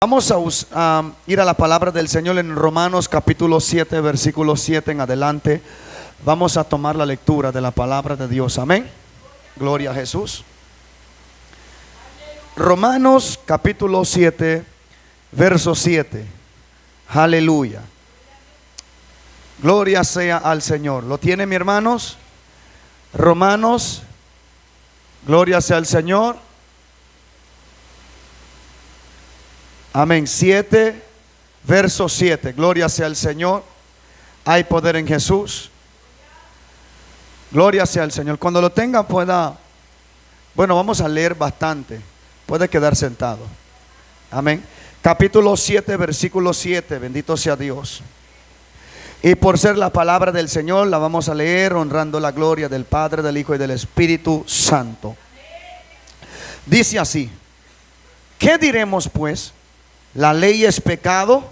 Vamos a ir a la palabra del Señor en Romanos capítulo 7, versículo 7 en adelante. Vamos a tomar la lectura de la palabra de Dios. Amén. Gloria a Jesús. Romanos capítulo 7, verso 7. Aleluya. Gloria sea al Señor. ¿Lo tiene, mi hermanos? Romanos, gloria sea al Señor. Amén. 7, verso 7. Gloria sea al Señor. Hay poder en Jesús. Gloria sea al Señor. Cuando lo tenga pueda, vamos a leer bastante. Puede quedar sentado. Amén. Capítulo 7, versículo 7. Bendito sea Dios. Y por ser la palabra del Señor, la vamos a leer honrando la gloria del Padre, del Hijo y del Espíritu Santo. Dice así: ¿qué diremos pues? La ley es pecado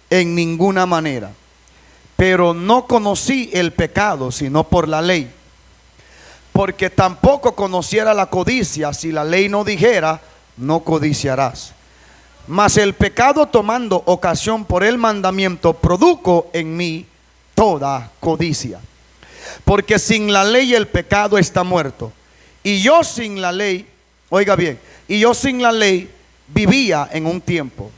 en ninguna manera, pero no conocí el pecado sino por la ley, porque tampoco conociera la codicia si la ley no dijera: no codiciarás. Mas el pecado, tomando ocasión por el mandamiento, produjo en mí toda codicia. Porque sin la ley el pecado está muerto. Y yo sin la ley, oiga bien, y yo sin la ley vivía en un tiempo.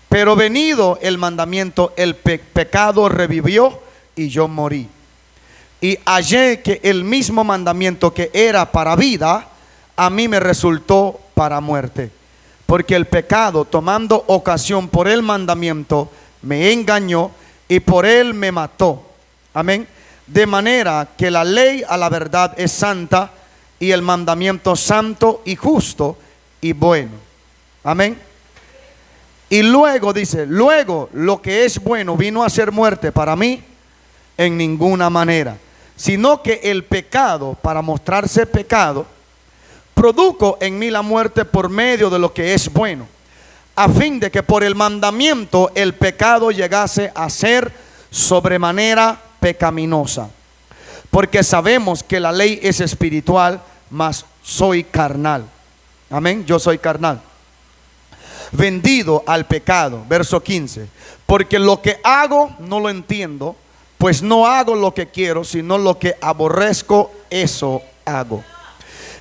Pero venido el mandamiento, el pecado revivió y yo morí. Y hallé que el mismo mandamiento que era para vida, a mí me resultó para muerte. Porque el pecado, tomando ocasión por el mandamiento, me engañó y por él me mató. Amén. De manera que la ley a la verdad es santa, y el mandamiento santo y justo y bueno. Amén. Y luego dice: luego lo que es bueno vino a ser muerte para mí en ninguna manera, sino que el pecado, para mostrarse pecado, produjo en mí la muerte por medio de lo que es bueno, a fin de que por el mandamiento el pecado llegase a ser sobremanera pecaminosa. Porque sabemos que la ley es espiritual, mas soy carnal. Amén. Yo soy carnal, vendido al pecado. Verso 15. Porque lo que hago no lo entiendo, pues no hago lo que quiero, sino lo que aborrezco, eso hago.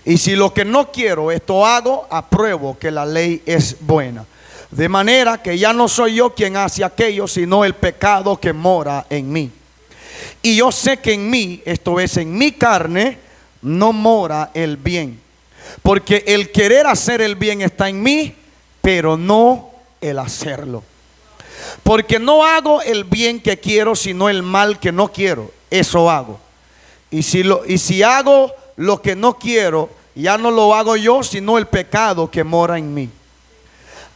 Y si lo que no quiero, esto hago, apruebo que la ley es buena. De manera que ya no soy yo quien hace aquello, sino el pecado que mora en mí. Y yo sé que en mí, esto es, en mi carne, no mora el bien. Porque el querer hacer el bien está en mí, pero no el hacerlo. Porque no hago el bien que quiero, sino el mal que no quiero, eso hago. Y si hago lo que no quiero, ya no lo hago yo, sino el pecado que mora en mí.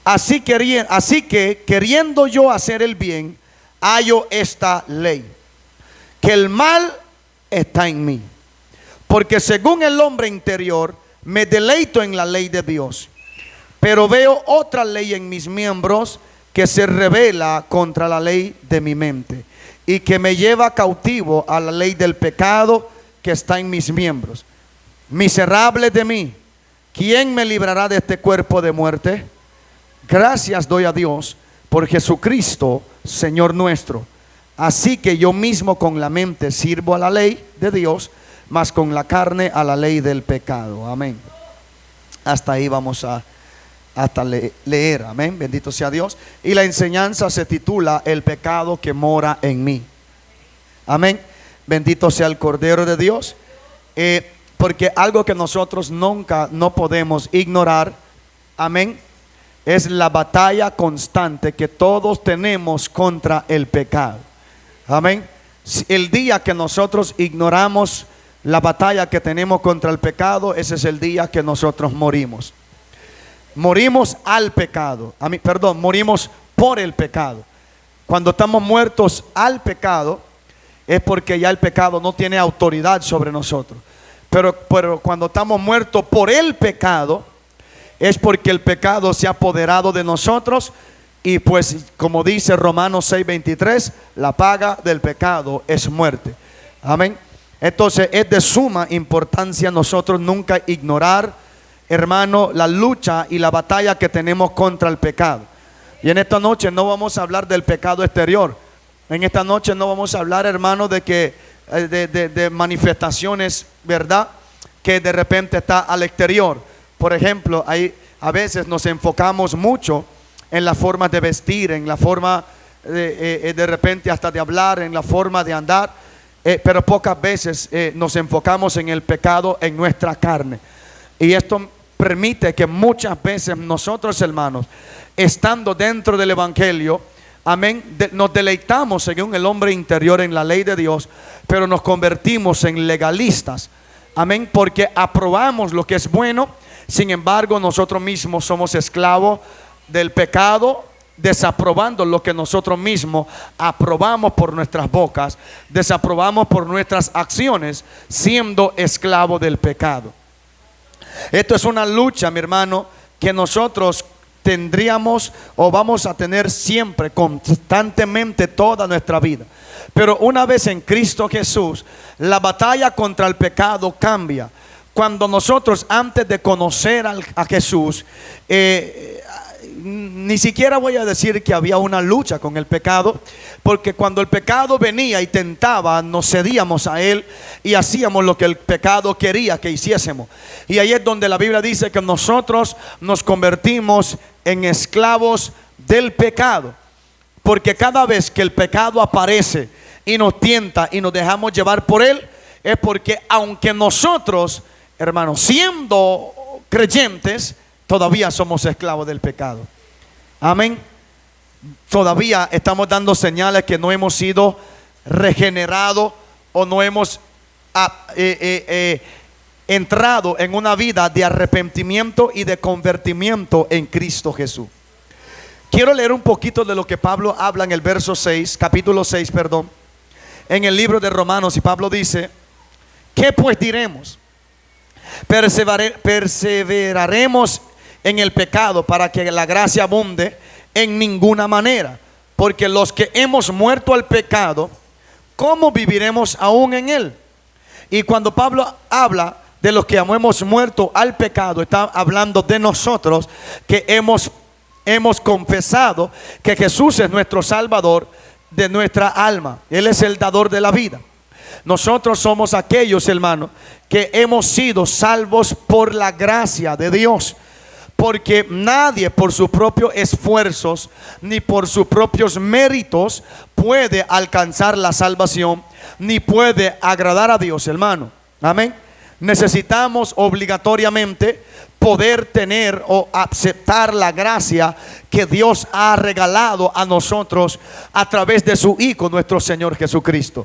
Así que queriendo yo hacer el bien, hallo esta ley, que el mal está en mí. Porque según el hombre interior, me deleito en la ley de Dios, pero veo otra ley en mis miembros que se rebela contra la ley de mi mente, y que me lleva cautivo a la ley del pecado que está en mis miembros. Miserable de mí, ¿quién me librará de este cuerpo de muerte? Gracias doy a Dios por Jesucristo, Señor nuestro. Así que yo mismo con la mente sirvo a la ley de Dios, mas con la carne a la ley del pecado. Amén. Hasta ahí vamos a leer. Amén. Bendito sea Dios. Y la enseñanza se titula: el pecado que mora en mí. Amén. Bendito sea el Cordero de Dios. Porque algo que nosotros nunca no podemos ignorar, amén, es la batalla constante que todos tenemos contra el pecado. Amén. El día que nosotros ignoramos la batalla que tenemos contra el pecado, ese es el día que nosotros morimos. Morimos al pecado. Morimos por el pecado. Cuando estamos muertos al pecado, es porque ya el pecado no tiene autoridad sobre nosotros. Pero cuando estamos muertos por el pecado, es porque el pecado se ha apoderado de nosotros. Y pues, como dice Romanos 6:23, la paga del pecado es muerte. Amén. Entonces es de suma importancia nosotros nunca ignorar, hermano, la lucha y la batalla que tenemos contra el pecado. Y en esta noche no vamos a hablar del pecado exterior. En esta noche no vamos a hablar, hermano, de que de manifestaciones, ¿verdad?, que de repente está al exterior. Por ejemplo, a veces nos enfocamos mucho en la forma de vestir, en la forma de repente hasta de hablar, en la forma de andar, pero pocas veces nos enfocamos en el pecado en nuestra carne. Y esto permite que muchas veces nosotros, hermanos, estando dentro del evangelio, amén, nos deleitamos según el hombre interior en la ley de Dios, pero nos convertimos en legalistas, amén, porque aprobamos lo que es bueno. Sin embargo, nosotros mismos somos esclavos del pecado, desaprobando lo que nosotros mismos aprobamos por nuestras bocas, desaprobamos por nuestras acciones, siendo esclavos del pecado. Esto es una lucha, mi hermano, que nosotros tendríamos o vamos a tener siempre, constantemente, toda nuestra vida. Pero una vez en Cristo Jesús, la batalla contra el pecado cambia. Cuando nosotros, antes de conocer a Jesús, ni siquiera voy a decir que había una lucha con el pecado, porque cuando el pecado venía y tentaba, nos cedíamos a él y hacíamos lo que el pecado quería que hiciésemos. Y ahí es donde la Biblia dice que nosotros nos convertimos en esclavos del pecado, porque cada vez que el pecado aparece y nos tienta y nos dejamos llevar por él, es porque aunque nosotros, hermanos, siendo creyentes, todavía somos esclavos del pecado. Amén. Todavía estamos dando señales que no hemos sido regenerados o no hemos entrado en una vida de arrepentimiento y de convertimiento en Cristo Jesús. Quiero leer un poquito de lo que Pablo habla en el verso 6, capítulo 6, perdón, en el libro de Romanos. Y Pablo dice: ¿qué pues diremos? Perseveraremos en el pecado para que la gracia abunde. En ninguna manera, porque los que hemos muerto al pecado, ¿cómo viviremos aún en él? Y cuando Pablo habla de los que hemos muerto al pecado, está hablando de nosotros que hemos confesado que Jesús es nuestro Salvador de nuestra alma. Él es el dador de la vida. Nosotros somos aquellos, hermanos, que hemos sido salvos por la gracia de Dios. Porque nadie por sus propios esfuerzos ni por sus propios méritos puede alcanzar la salvación, ni puede agradar a Dios, hermano. Amén. Necesitamos obligatoriamente poder tener o aceptar la gracia que Dios ha regalado a nosotros a través de su Hijo, nuestro Señor Jesucristo.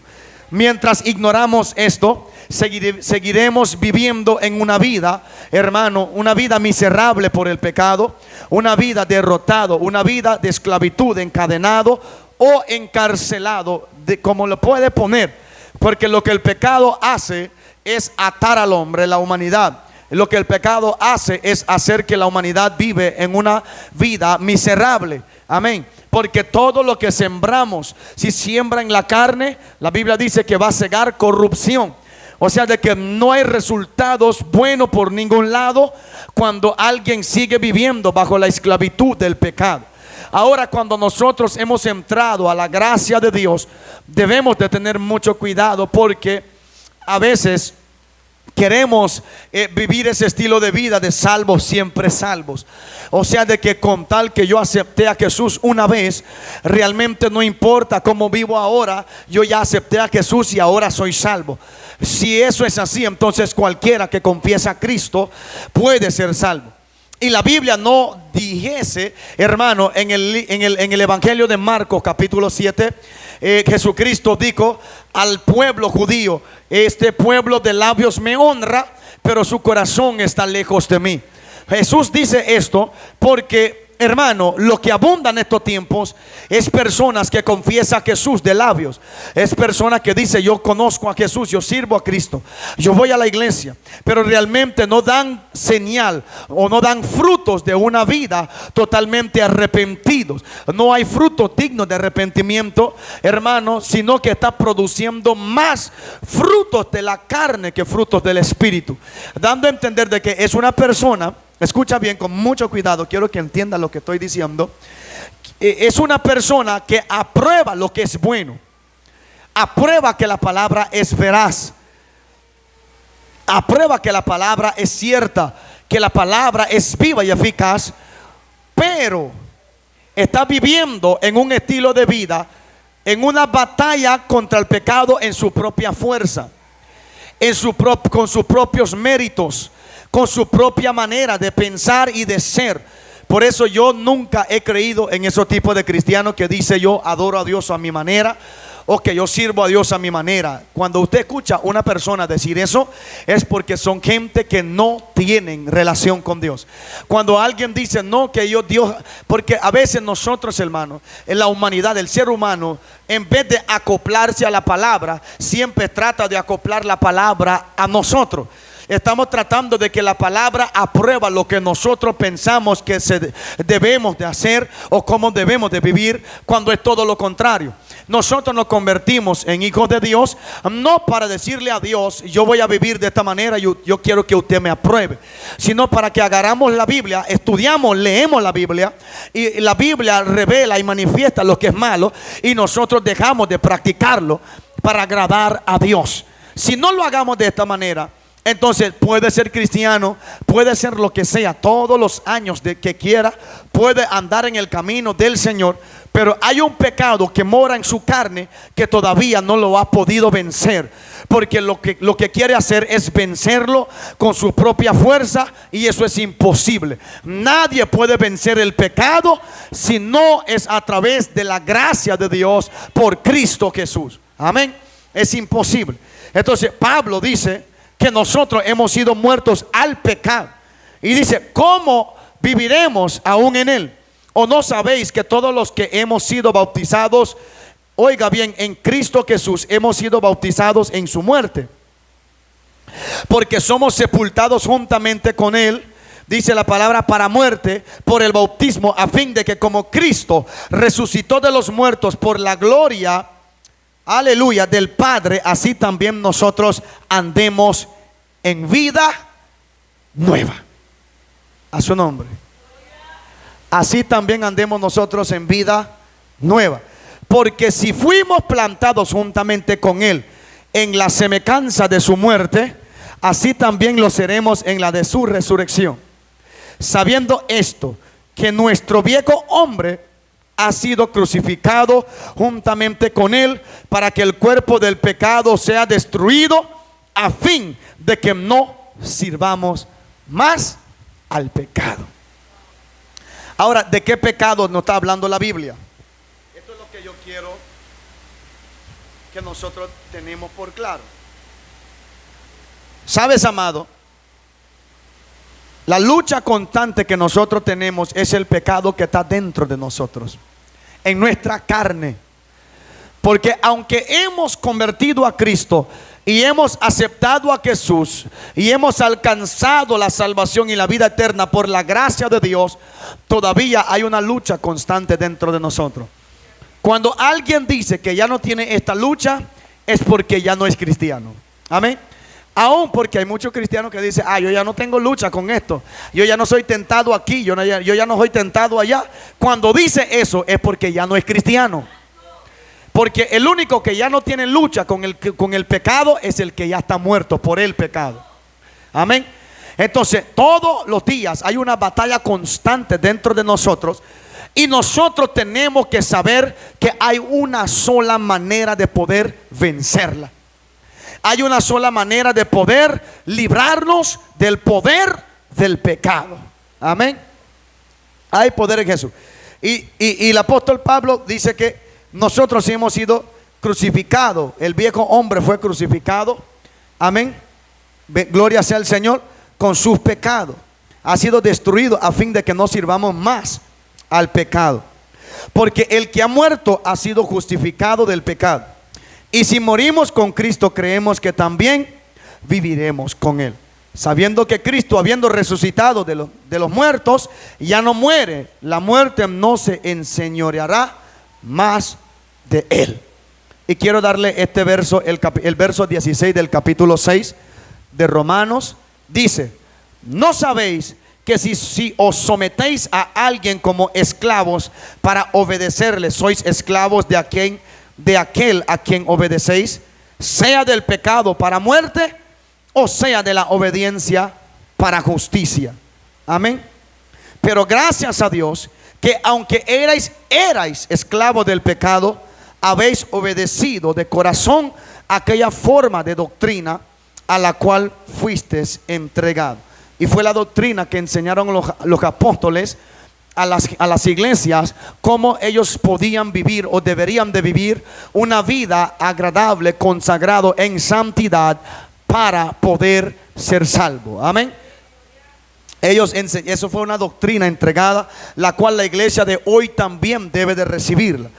Mientras ignoramos esto, seguiremos viviendo en una vida, hermano, una vida miserable por el pecado, una vida derrotado, una vida de esclavitud, encadenado o encarcelado, como lo puede poner, porque lo que el pecado hace es atar al hombre, la humanidad. Lo que el pecado hace es hacer que la humanidad vive en una vida miserable. Amén. Porque todo lo que sembramos, si siembra en la carne, la Biblia dice que va a cegar corrupción. O sea, de que no hay resultados buenos por ningún lado cuando alguien sigue viviendo bajo la esclavitud del pecado. Ahora, cuando nosotros hemos entrado a la gracia de Dios, debemos de tener mucho cuidado, porque a veces queremos vivir ese estilo de vida de salvos, siempre salvos. O sea, de que con tal que yo acepté a Jesús una vez, realmente no importa cómo vivo ahora, yo ya acepté a Jesús y ahora soy salvo. Si eso es así, entonces cualquiera que confiesa a Cristo puede ser salvo. Y la Biblia no dijese, hermano, en el Evangelio de Marcos capítulo 7, Jesucristo dijo al pueblo judío: este pueblo de labios me honra, pero su corazón está lejos de mí. Jesús dice esto porque, hermano, lo que abunda en estos tiempos es personas que confiesan a Jesús de labios. Es personas que dicen: yo conozco a Jesús, yo sirvo a Cristo, yo voy a la iglesia, pero realmente no dan señal o no dan frutos de una vida totalmente arrepentidos. No hay frutos dignos de arrepentimiento, hermano, sino que está produciendo más frutos de la carne que frutos del Espíritu, dando a entender de que es una persona. Escucha bien, con mucho cuidado, quiero que entienda lo que estoy diciendo. es una persona que aprueba lo que es bueno, aprueba que la palabra es veraz, aprueba que la palabra es cierta, que la palabra es viva y eficaz, pero está viviendo en un estilo de vida, en una batalla contra el pecado en su propia fuerza, con sus propios méritos, con su propia manera de pensar y de ser. Por eso yo nunca he creído en ese tipo de cristiano que dice: yo adoro a Dios a mi manera, o que yo sirvo a Dios a mi manera. Cuando usted escucha a una persona decir eso, es porque son gente que no tienen relación con Dios. Cuando alguien dice no, que Dios, porque a veces nosotros, hermanos, en la humanidad, el ser humano, en vez de acoplarse a la palabra, siempre trata de acoplar la palabra a nosotros. Estamos tratando de que la palabra aprueba lo que nosotros pensamos que debemos de hacer o cómo debemos de vivir, cuando es todo lo contrario. Nosotros nos convertimos en hijos de Dios no para decirle a Dios: yo voy a vivir de esta manera, yo quiero que usted me apruebe, sino para que agarramos la Biblia, estudiamos, leemos la Biblia, y la Biblia revela y manifiesta lo que es malo, y nosotros dejamos de practicarlo para agradar a Dios. Si no lo hagamos de esta manera, entonces puede ser cristiano, puede ser lo que sea, todos los años que quiera, puede andar en el camino del Señor, pero hay un pecado que mora en su carne que todavía no lo ha podido vencer, porque lo que quiere hacer es vencerlo con su propia fuerza, y eso es imposible. Nadie puede vencer el pecado si no es a través de la gracia de Dios por Cristo Jesús. Amén. Es imposible. Entonces Pablo dice que nosotros hemos sido muertos al pecado, y dice: ¿cómo viviremos aún en él? ¿O no sabéis que todos los que hemos sido bautizados, oiga bien, en Cristo Jesús, hemos sido bautizados en su muerte? Porque somos sepultados juntamente con él, dice la palabra, para muerte por el bautismo, a fin de que como Cristo resucitó de los muertos por la gloria, aleluya, del Padre, así también nosotros andemos en vida nueva. A su nombre. Así también andemos nosotros en vida nueva. Porque si fuimos plantados juntamente con él en la semejanza de su muerte, así también lo seremos en la de su resurrección. Sabiendo esto, que nuestro viejo hombre ha sido crucificado juntamente con él, para que el cuerpo del pecado sea destruido, a fin de que no sirvamos más al pecado. Ahora, ¿de qué pecado nos está hablando la Biblia? Esto es lo que yo quiero que nosotros tenemos por claro. ¿Sabes, amado? La lucha constante que nosotros tenemos es el pecado que está dentro de nosotros, en nuestra carne. Porque aunque hemos convertido a Cristo y hemos aceptado a Jesús y hemos alcanzado la salvación y la vida eterna por la gracia de Dios, todavía hay una lucha constante dentro de nosotros. Cuando alguien dice que ya no tiene esta lucha, es porque ya no es cristiano. Amén. Aún porque hay muchos cristianos que dicen: yo ya no tengo lucha con esto, yo ya no soy tentado aquí, yo ya no soy tentado allá. Cuando dice eso es porque ya no es cristiano. Porque el único que ya no tiene lucha con el pecado es el que ya está muerto por el pecado. Amén. Entonces todos los días hay una batalla constante dentro de nosotros, y nosotros tenemos que saber que hay una sola manera de poder vencerla. Hay una sola manera de poder librarnos del poder del pecado. Amén. Hay poder en Jesús. Y el apóstol Pablo dice que nosotros hemos sido crucificados. El viejo hombre fue crucificado. Amén. Gloria sea al Señor. Con sus pecados. Ha sido destruido a fin de que no sirvamos más al pecado. Porque el que ha muerto ha sido justificado del pecado. Y si morimos con Cristo, creemos que también viviremos con él, sabiendo que Cristo, habiendo resucitado de los muertos, ya no muere. La muerte no se enseñoreará más de él. Y quiero darle este verso, el verso 16 del capítulo 6 de Romanos. Dice: ¿no sabéis que si os sometéis a alguien como esclavos para obedecerle, sois esclavos de aquel a quien obedecéis, sea del pecado para muerte o sea de la obediencia para justicia. Amén. Pero gracias a Dios que aunque erais esclavos del pecado, habéis obedecido de corazón aquella forma de doctrina a la cual fuisteis entregado. Y fue la doctrina que enseñaron los apóstoles a las iglesias, cómo ellos podían vivir o deberían de vivir una vida agradable, consagrado en santidad para poder ser salvo. Amén. Eso fue una doctrina entregada, la cual la iglesia de hoy también debe de recibirla.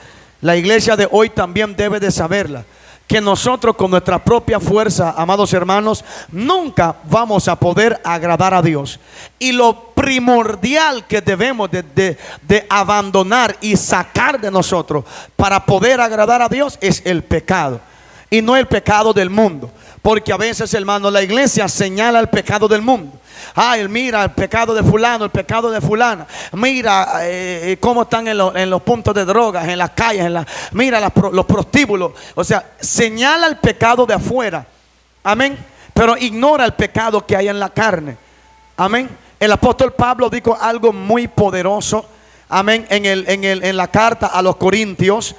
La iglesia de hoy también debe de saberla, que nosotros con nuestra propia fuerza, amados hermanos, nunca vamos a poder agradar a Dios. Y lo primordial que debemos de abandonar y sacar de nosotros para poder agradar a Dios es el pecado. Y no el pecado del mundo. Porque a veces, hermano, la iglesia señala el pecado del mundo. Ay, mira el pecado de fulano, el pecado de fulana. Mira cómo están en los puntos de drogas, en las calles, mira los prostíbulos. O sea, señala el pecado de afuera. Amén. Pero ignora el pecado que hay en la carne. Amén. El apóstol Pablo dijo algo muy poderoso. Amén. En la carta a los Corintios.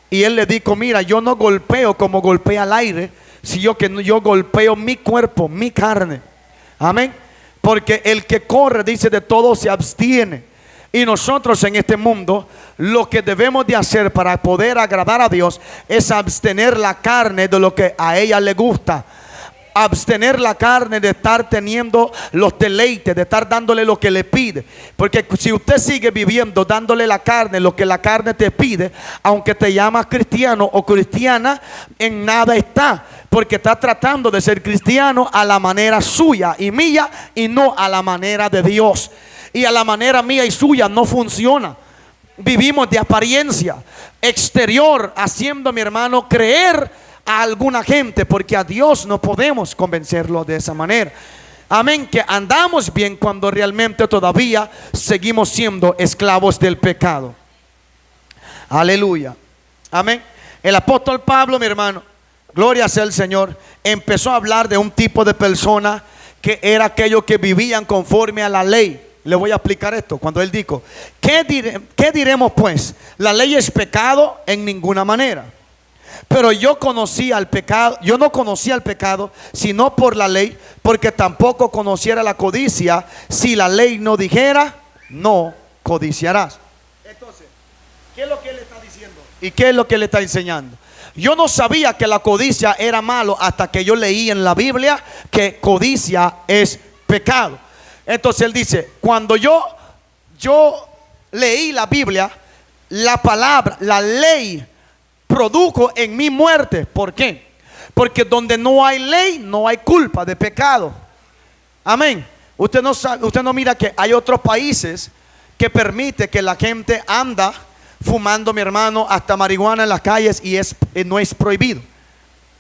Y él le dijo: mira, yo no golpeo como golpea al aire, sino que yo golpeo mi cuerpo, mi carne. Amén. Porque el que corre, dice, de todo se abstiene. Y nosotros en este mundo, lo que debemos de hacer para poder agradar a Dios es abstener la carne de lo que a ella le gusta. Abstener la carne de estar teniendo los deleites, de estar dándole lo que le pide. Porque si usted sigue viviendo dándole la carne lo que la carne te pide, aunque te llamas cristiano o cristiana, en nada está. Porque está tratando de ser cristiano a la manera suya y mía, y no a la manera de Dios. Y a la manera mía y suya no funciona. Vivimos de apariencia exterior, haciendo, mi hermano, creer a alguna gente, porque a Dios no podemos convencerlo de esa manera. Amén. Que andamos bien cuando realmente todavía seguimos siendo esclavos del pecado. Aleluya. Amén. El apóstol Pablo, mi hermano, gloria sea el Señor, empezó a hablar de un tipo de persona que era aquellos que vivían conforme a la ley. Le voy a explicar esto. Cuando él dijo: ¿qué diremos pues? La ley es pecado en ninguna manera. Pero yo conocía el pecado, yo no conocía el pecado sino por la ley, porque tampoco conociera la codicia si la ley no dijera: no codiciarás. Entonces, ¿qué es lo que él está diciendo? ¿Y qué es lo que él está enseñando? Yo no sabía que la codicia era malo hasta que yo leí en la Biblia que codicia es pecado. Entonces él dice: cuando yo leí la Biblia, la palabra, la ley produjo en mi muerte. ¿Por qué? Porque donde no hay ley, no hay culpa de pecado. Amén. Usted no sabe, usted no mira que hay otros países que permite que la gente anda fumando, mi hermano, hasta marihuana en las calles, y no es prohibido.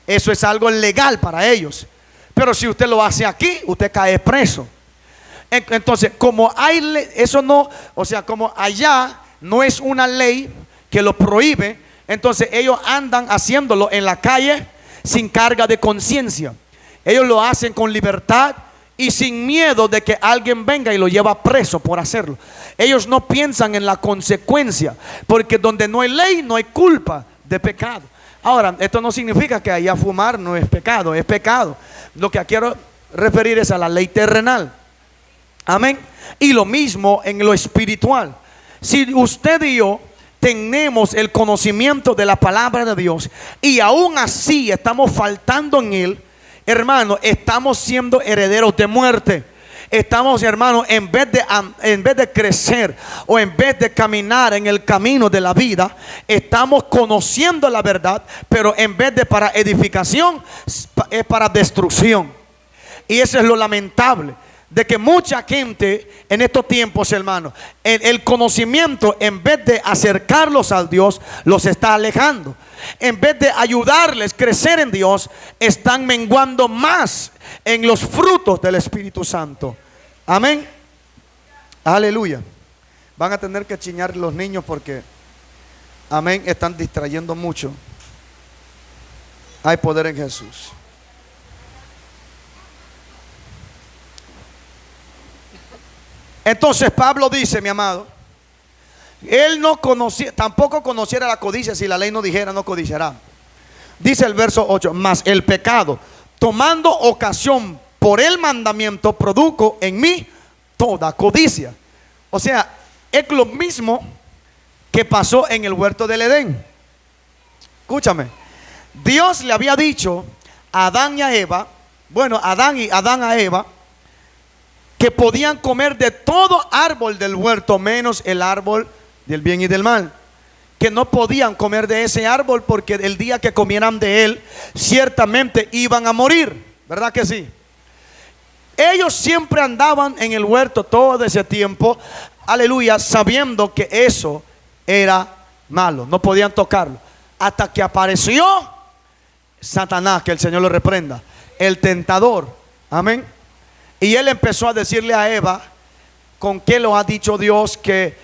Eso es algo legal para ellos. Pero si usted lo hace aquí, usted cae preso. Entonces, como hay ley, eso no, o sea, como allá no es una ley que lo prohíbe, entonces ellos andan haciéndolo en la calle sin carga de conciencia. Ellos lo hacen con libertad y sin miedo de que alguien venga y lo lleva preso por hacerlo. Ellos no piensan en la consecuencia, porque donde no hay ley no hay culpa de pecado. Ahora, esto no significa que allá fumar no es pecado, es pecado. Lo que quiero referir es a la ley terrenal. Amén. Y lo mismo en lo espiritual. Si usted y yo tenemos el conocimiento de la palabra de Dios y aún así estamos faltando en él, hermano, estamos siendo herederos de muerte. Estamos, hermano, en vez de crecer o en vez de caminar en el camino de la vida, estamos conociendo la verdad, pero en vez de para edificación, es para destrucción. Y eso es lo lamentable, de que mucha gente en estos tiempos, hermano, el conocimiento, en vez de acercarlos a Dios, los está alejando. En vez de ayudarles a crecer en Dios, están menguando más en los frutos del Espíritu Santo. Amén. Aleluya. Van a tener que chiñar los niños porque, amén, están distrayendo mucho. Hay poder en Jesús. Entonces Pablo dice, mi amado, él no conocía, tampoco conociera la codicia si la ley no dijera no codiciará. Dice el verso 8, mas el pecado, tomando ocasión por el mandamiento, produjo en mí toda codicia. O sea, es lo mismo que pasó en el huerto del Edén. Escúchame, Dios le había dicho a Adán y a Eva, bueno, Adán a Eva, que podían comer de todo árbol del huerto menos el árbol del bien y del mal, que no podían comer de ese árbol porque el día que comieran de él ciertamente iban a morir, ¿verdad que sí? Ellos siempre andaban en el huerto todo ese tiempo, aleluya, sabiendo que eso era malo, no podían tocarlo, hasta que apareció Satanás, que el Señor lo reprenda, el tentador, amén. Y él empezó a decirle a Eva, ¿con qué lo ha dicho Dios que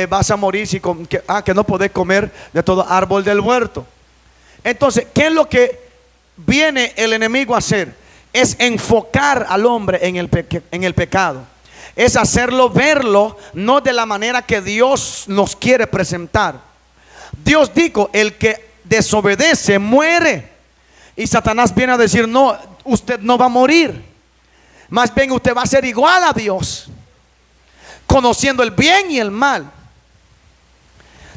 vas a morir si que no podés comer de todo árbol del huerto? Entonces, ¿qué es lo que viene el enemigo a hacer? Es enfocar al hombre en el pecado. Es hacerlo verlo no de la manera que Dios nos quiere presentar. Dios dijo, el que desobedece muere. Y Satanás viene a decir, no, usted no va a morir. Más bien usted va a ser igual a Dios, conociendo el bien y el mal.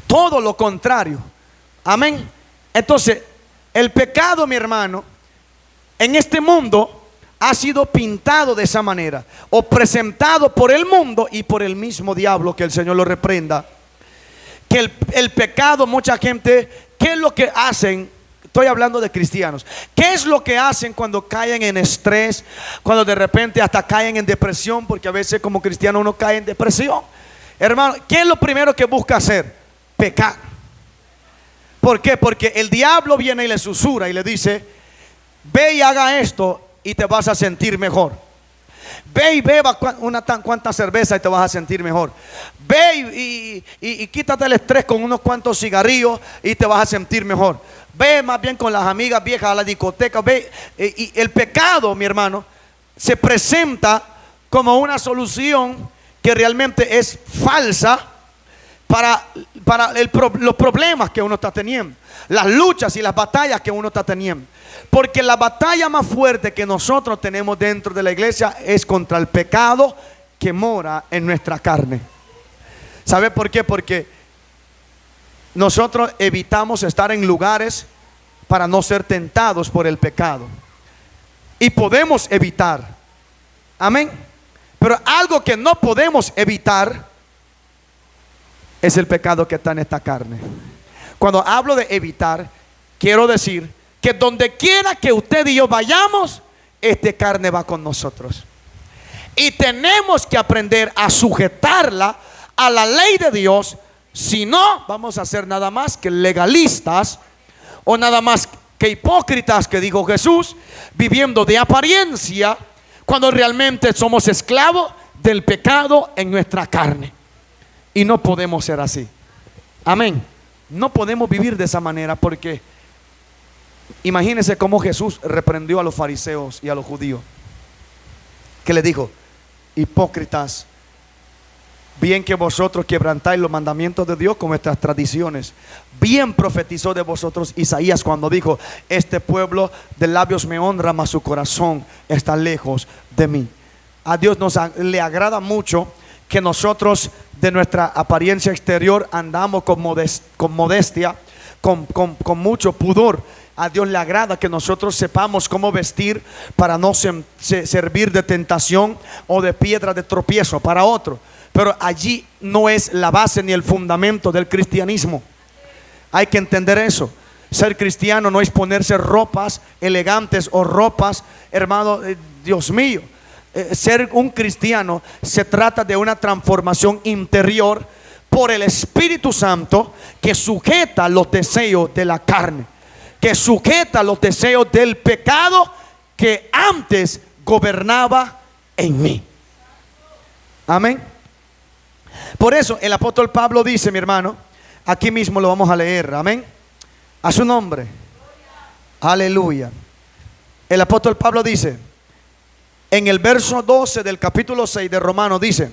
Todo lo contrario. Amén. Entonces, el pecado, mi hermano, en este mundo ha sido pintado de esa manera, o presentado por el mundo y por el mismo diablo, que el Señor lo reprenda. Que el pecado, mucha gente, ¿qué es lo que hacen? Estoy hablando de cristianos. ¿Qué es lo que hacen cuando caen en estrés? Cuando de repente hasta caen en depresión, porque a veces como cristiano uno cae en depresión. Hermano, ¿qué es lo primero que busca hacer? Pecar. ¿Por qué? Porque el diablo viene y le susurra y le dice, ve y haga esto y te vas a sentir mejor. Ve y beba cuanta cerveza y te vas a sentir mejor. Ve y quítate el estrés con unos cuantos cigarrillos y te vas a sentir mejor. Ve más bien con las amigas viejas a la discoteca. Ve, y el pecado, mi hermano, se presenta como una solución que realmente es falsa para los problemas que uno está teniendo, las luchas y las batallas que uno está teniendo. Porque la batalla más fuerte que nosotros tenemos dentro de la iglesia es contra el pecado que mora en nuestra carne. ¿Sabe por qué? Porque nosotros evitamos estar en lugares para no ser tentados por el pecado. Y podemos evitar. Amén. Pero algo que no podemos evitar es el pecado que está en esta carne. Cuando hablo de evitar, quiero decir que donde quiera que usted y yo vayamos, esta carne va con nosotros. Y tenemos que aprender a sujetarla a la ley de Dios. Si no, vamos a ser nada más que legalistas o nada más que hipócritas, que dijo Jesús, viviendo de apariencia cuando realmente somos esclavos del pecado en nuestra carne. Y no podemos ser así. Amén. No podemos vivir de esa manera, porque imagínense cómo Jesús reprendió a los fariseos y a los judíos. Que le dijo: hipócritas, bien que vosotros quebrantáis los mandamientos de Dios con vuestras tradiciones. Bien profetizó de vosotros Isaías cuando dijo: este pueblo de labios me honra, mas su corazón está lejos de mí. A Dios le agrada mucho que nosotros de nuestra apariencia exterior andamos con modestia, con mucho pudor. A Dios le agrada que nosotros sepamos cómo vestir para no servir de tentación o de piedra de tropiezo para otro. Pero allí no es la base ni el fundamento del cristianismo. Hay que entender eso. Ser cristiano no es ponerse ropas elegantes o ropas, hermano, Dios mío. Ser un cristiano se trata de una transformación interior por el Espíritu Santo, que sujeta los deseos de la carne, que sujeta los deseos del pecado que antes gobernaba en mí. Amén. Por eso el apóstol Pablo dice, mi hermano, aquí mismo lo vamos a leer, amén, a su nombre, aleluya. El apóstol Pablo dice, en el verso 12 del capítulo 6 de Romanos, dice: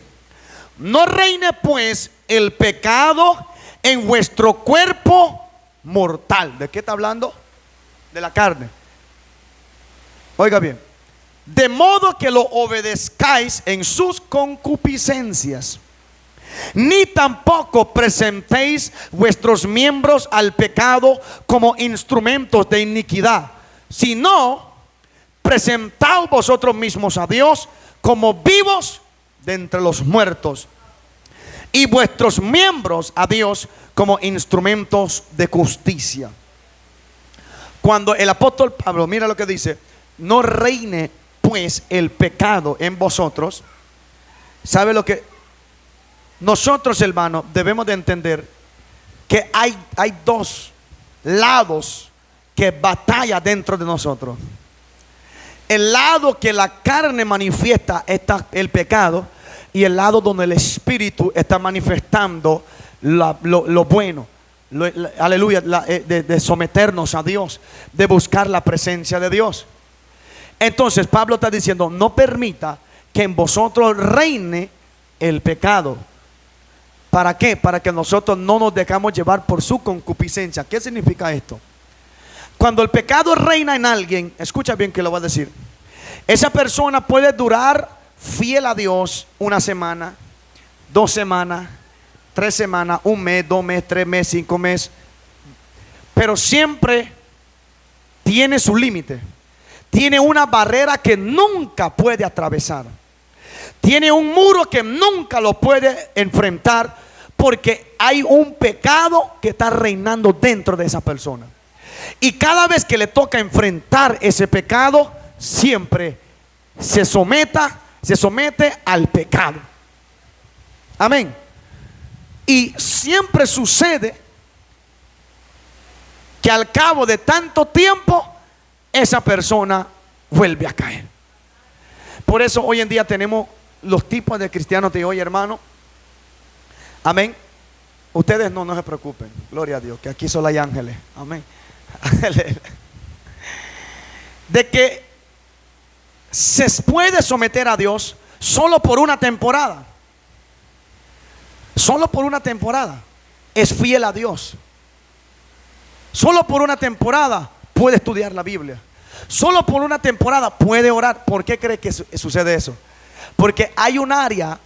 no reine pues el pecado en vuestro cuerpo mortal. ¿De qué está hablando? De la carne. Oiga bien: de modo que lo obedezcáis en sus concupiscencias, ni tampoco presentéis vuestros miembros al pecado como instrumentos de iniquidad, sino presentaos vosotros mismos a Dios como vivos de entre los muertos, y vuestros miembros a Dios como instrumentos de justicia. Cuando el apóstol Pablo, mira lo que dice: no reine pues el pecado en vosotros. ¿Sabe lo que? Nosotros, hermanos, debemos de entender que hay dos lados que batalla dentro de nosotros. El lado que la carne manifiesta está el pecado, y el lado donde el espíritu está manifestando lo bueno, aleluya, de someternos a Dios, de buscar la presencia de Dios. Entonces Pablo está diciendo: no permita que en vosotros reine el pecado. ¿Para qué? Para que nosotros no nos dejamos llevar por su concupiscencia. ¿Qué significa esto? Cuando el pecado reina en alguien, escucha bien que lo voy a decir, esa persona puede durar fiel a Dios una semana, 2 semanas, 3 semanas, 1 mes, 2 meses, 3 meses, 5 meses, pero siempre tiene su límite. Tiene una barrera que nunca puede atravesar. Tiene un muro que nunca lo puede enfrentar, porque hay un pecado que está reinando dentro de esa persona. Y cada vez que le toca enfrentar ese pecado, siempre se somete al pecado. Amén. Y siempre sucede que al cabo de tanto tiempo esa persona vuelve a caer. Por eso hoy en día tenemos los tipos de cristianos de hoy, hermano. Amén. Ustedes no se preocupen, gloria a Dios, que aquí solo hay ángeles. Amén. De que se puede someter a Dios solo por una temporada. Solo por una temporada es fiel a Dios. Solo por una temporada puede estudiar la Biblia. Solo por una temporada puede orar. ¿Por qué cree que sucede eso? Porque hay un área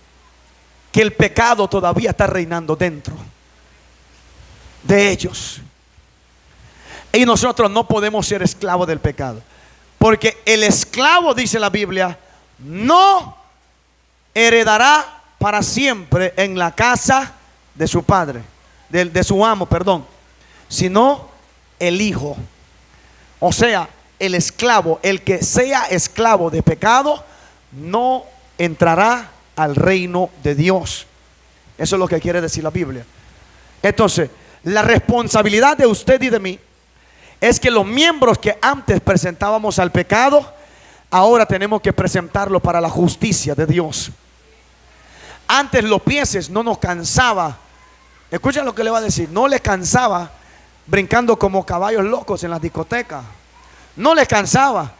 que el pecado todavía está reinando dentro de ellos. Y nosotros no podemos ser esclavos del pecado, porque el esclavo, dice la Biblia, no heredará para siempre en la casa de su padre, de su amo, perdón, sino el hijo. O sea, el esclavo, el que sea esclavo de pecado, no entrará al reino de Dios. Eso es lo que quiere decir la Biblia. Entonces, la responsabilidad de usted y de mí es que los miembros que antes presentábamos al pecado, ahora tenemos que presentarlo para la justicia de Dios. Antes los pies no nos cansaba. Escucha lo que le va a decir. No les cansaba brincando como caballos locos en las discotecas. No les cansaba.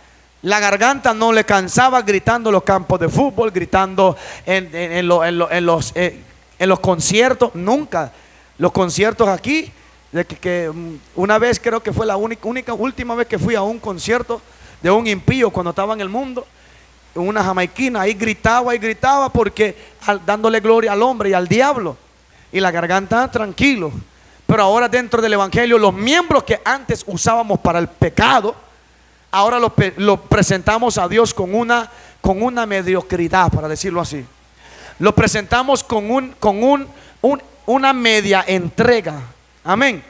La garganta no le cansaba gritando en los campos de fútbol, gritando en los conciertos. Nunca. Los conciertos aquí, que una vez, creo que fue la última vez que fui a un concierto de un impío cuando estaba en el mundo, una jamaiquina, ahí gritaba porque dándole gloria al hombre y al diablo, y la garganta tranquilo. Pero ahora dentro del evangelio, los miembros que antes usábamos para el pecado, ahora lo presentamos a Dios con una mediocridad, para decirlo así. Lo presentamos con una media entrega. Amén.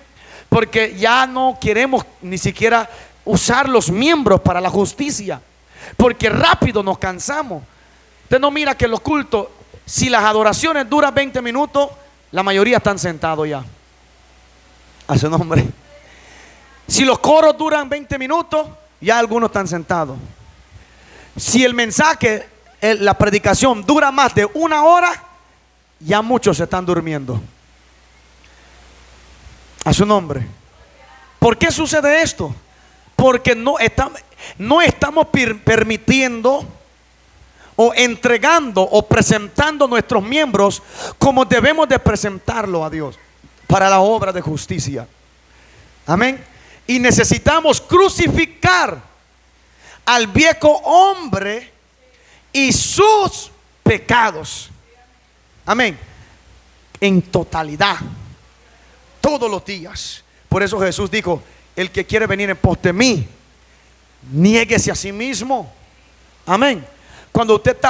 Porque ya no queremos ni siquiera usar los miembros para la justicia, porque rápido nos cansamos. Usted no mira que los cultos, si las adoraciones duran 20 minutos, la mayoría están sentados ya. A su nombre. Si los coros duran 20 minutos, ya algunos están sentados. Si el mensaje, la predicación dura más de 1 hora, ya muchos se están durmiendo. A su nombre. ¿Por qué sucede esto? Porque no estamos permitiendo o entregando o presentando nuestros miembros como debemos de presentarlo a Dios para la obra de justicia. Amén. Y necesitamos crucificar al viejo hombre y sus pecados. Amén. En totalidad, todos los días. Por eso Jesús dijo: el que quiere venir en pos de mí, niéguese a sí mismo. Amén. Cuando usted está,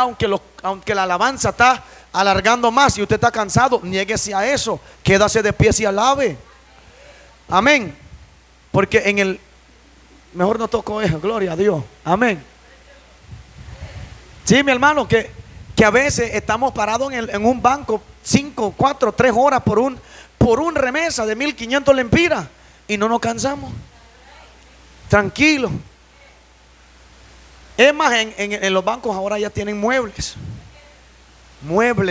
aunque la alabanza está alargando más y usted está cansado, niéguese a eso. Quédase de pie y alabe. Amén. Porque mejor no toco eso, gloria a Dios. Amén. Sí, mi hermano, que a veces estamos parados en un banco 5, 4, 3 horas por un remesa de 1.500 lempiras y no nos cansamos. Tranquilo. Es más, en los bancos ahora ya tienen muebles,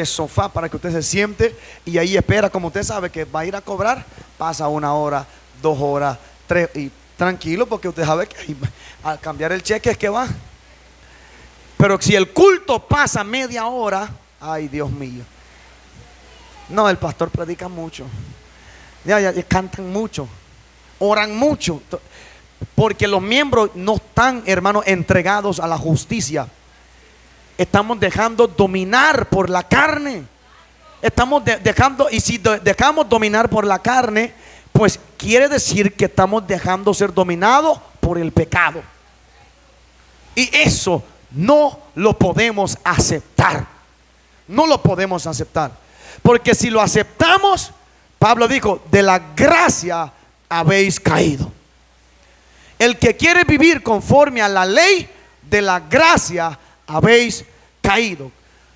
sofá para que usted se siente y ahí espera. Como usted sabe que va a ir a cobrar, pasa 1 hora, 2 horas, 3 y tranquilo, porque usted sabe que al cambiar el cheque es que va. Pero si el culto pasa media hora, ay Dios mío, no, el pastor predica mucho, ya cantan mucho, oran mucho, porque los miembros no están, hermanos, entregados a la justicia. Estamos dejando dominar por la carne. Estamos dejando, y si dejamos dominar por la carne, pues quiere decir que estamos dejando ser dominados por el pecado. Y eso no lo podemos aceptar. No lo podemos aceptar. Porque si lo aceptamos, Pablo dijo: de la gracia habéis caído. El que quiere vivir conforme a la ley, de la gracia habéis caído.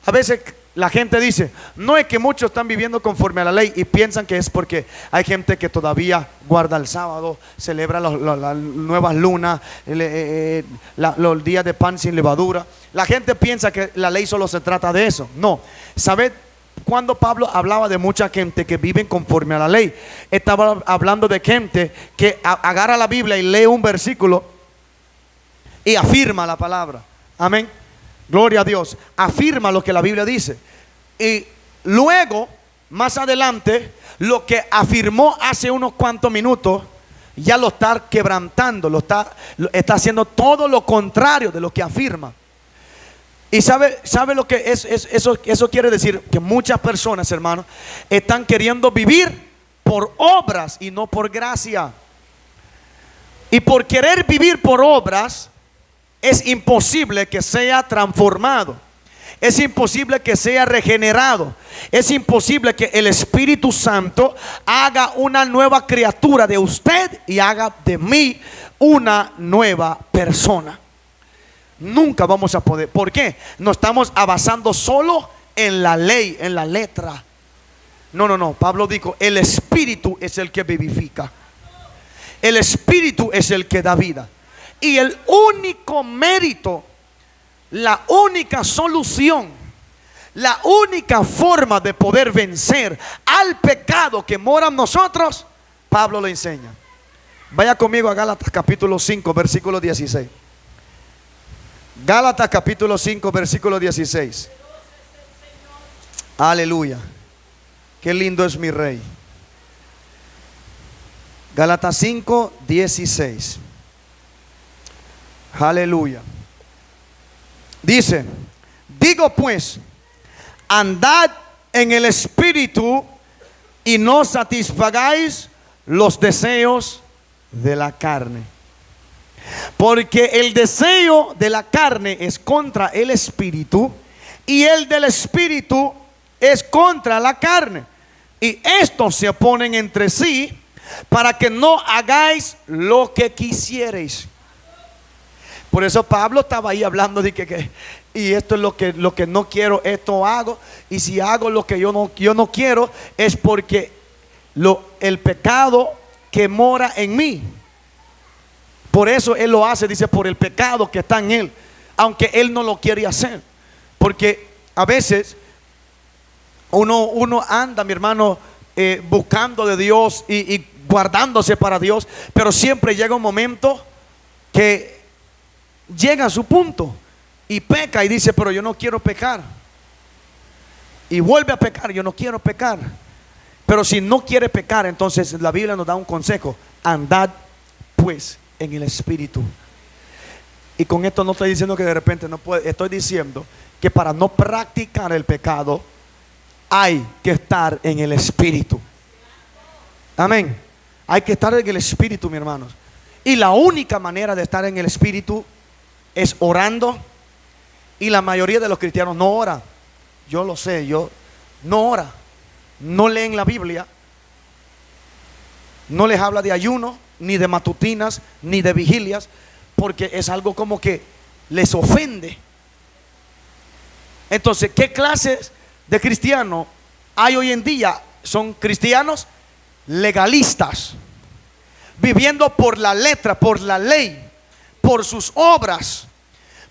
A veces la gente dice: no, es que muchos están viviendo conforme a la ley, y piensan que es porque hay gente que todavía guarda el sábado, celebra las nuevas lunas, los días de pan sin levadura. La gente piensa que la ley solo se trata de eso. No, ¿sabe? Cuando Pablo hablaba de mucha gente que viven conforme a la ley, estaba hablando de gente que agarra la Biblia y lee un versículo y afirma la palabra. Amén. Gloria a Dios. Afirma lo que la Biblia dice. Y luego, más adelante, lo que afirmó hace unos cuantos minutos, ya lo está quebrantando, está haciendo todo lo contrario de lo que afirma. Y sabe lo que eso quiere decir: que muchas personas, hermanos, están queriendo vivir por obras y no por gracia. Y por querer vivir por obras, es imposible que sea transformado. Es imposible que sea regenerado. Es imposible que el Espíritu Santo haga una nueva criatura de usted y haga de mí una nueva persona. Nunca vamos a poder. ¿Por qué? No estamos basando solo en la ley, en la letra. No. Pablo dijo: el Espíritu es el que vivifica. El Espíritu es el que da vida. Y el único mérito, la única solución, la única forma de poder vencer al pecado que mora en nosotros, Pablo lo enseña. Vaya conmigo a Gálatas capítulo 5, versículo 16. Gálatas capítulo 5, versículo 16. Aleluya. Qué lindo es mi rey. Gálatas 5, 16. Aleluya. Dice: digo pues, andad en el Espíritu y no satisfagáis los deseos de la carne. Porque el deseo de la carne es contra el Espíritu, y el del Espíritu es contra la carne. Y estos se oponen entre sí, para que no hagáis lo que quisierais. Por eso Pablo estaba ahí hablando de que y esto es lo que no quiero, esto hago. Y si hago lo que yo no quiero, es porque el pecado que mora en mí. Por eso él lo hace, dice, por el pecado que está en él, aunque él no lo quiere hacer. Porque a veces Uno anda, mi hermano, buscando de Dios y guardándose para Dios, pero siempre llega un momento que llega a su punto y peca y dice, pero yo no quiero pecar. Y vuelve a pecar, yo no quiero pecar. Pero si no quiere pecar, entonces la Biblia nos da un consejo: andad pues en el Espíritu. Y con esto no estoy diciendo que de repente no puede, estoy diciendo que para no practicar el pecado hay que estar en el Espíritu. Amén. Hay que estar en el Espíritu, mis hermanos. Y la única manera de estar en el Espíritu es orando. Y la mayoría de los cristianos no ora. Yo lo sé, no ora. No leen la Biblia. No les habla de ayuno, ni de matutinas, ni de vigilias, porque es algo como que les ofende. Entonces, ¿qué clases de cristianos hay hoy en día? Son cristianos legalistas, viviendo por la letra, por la ley, por sus obras,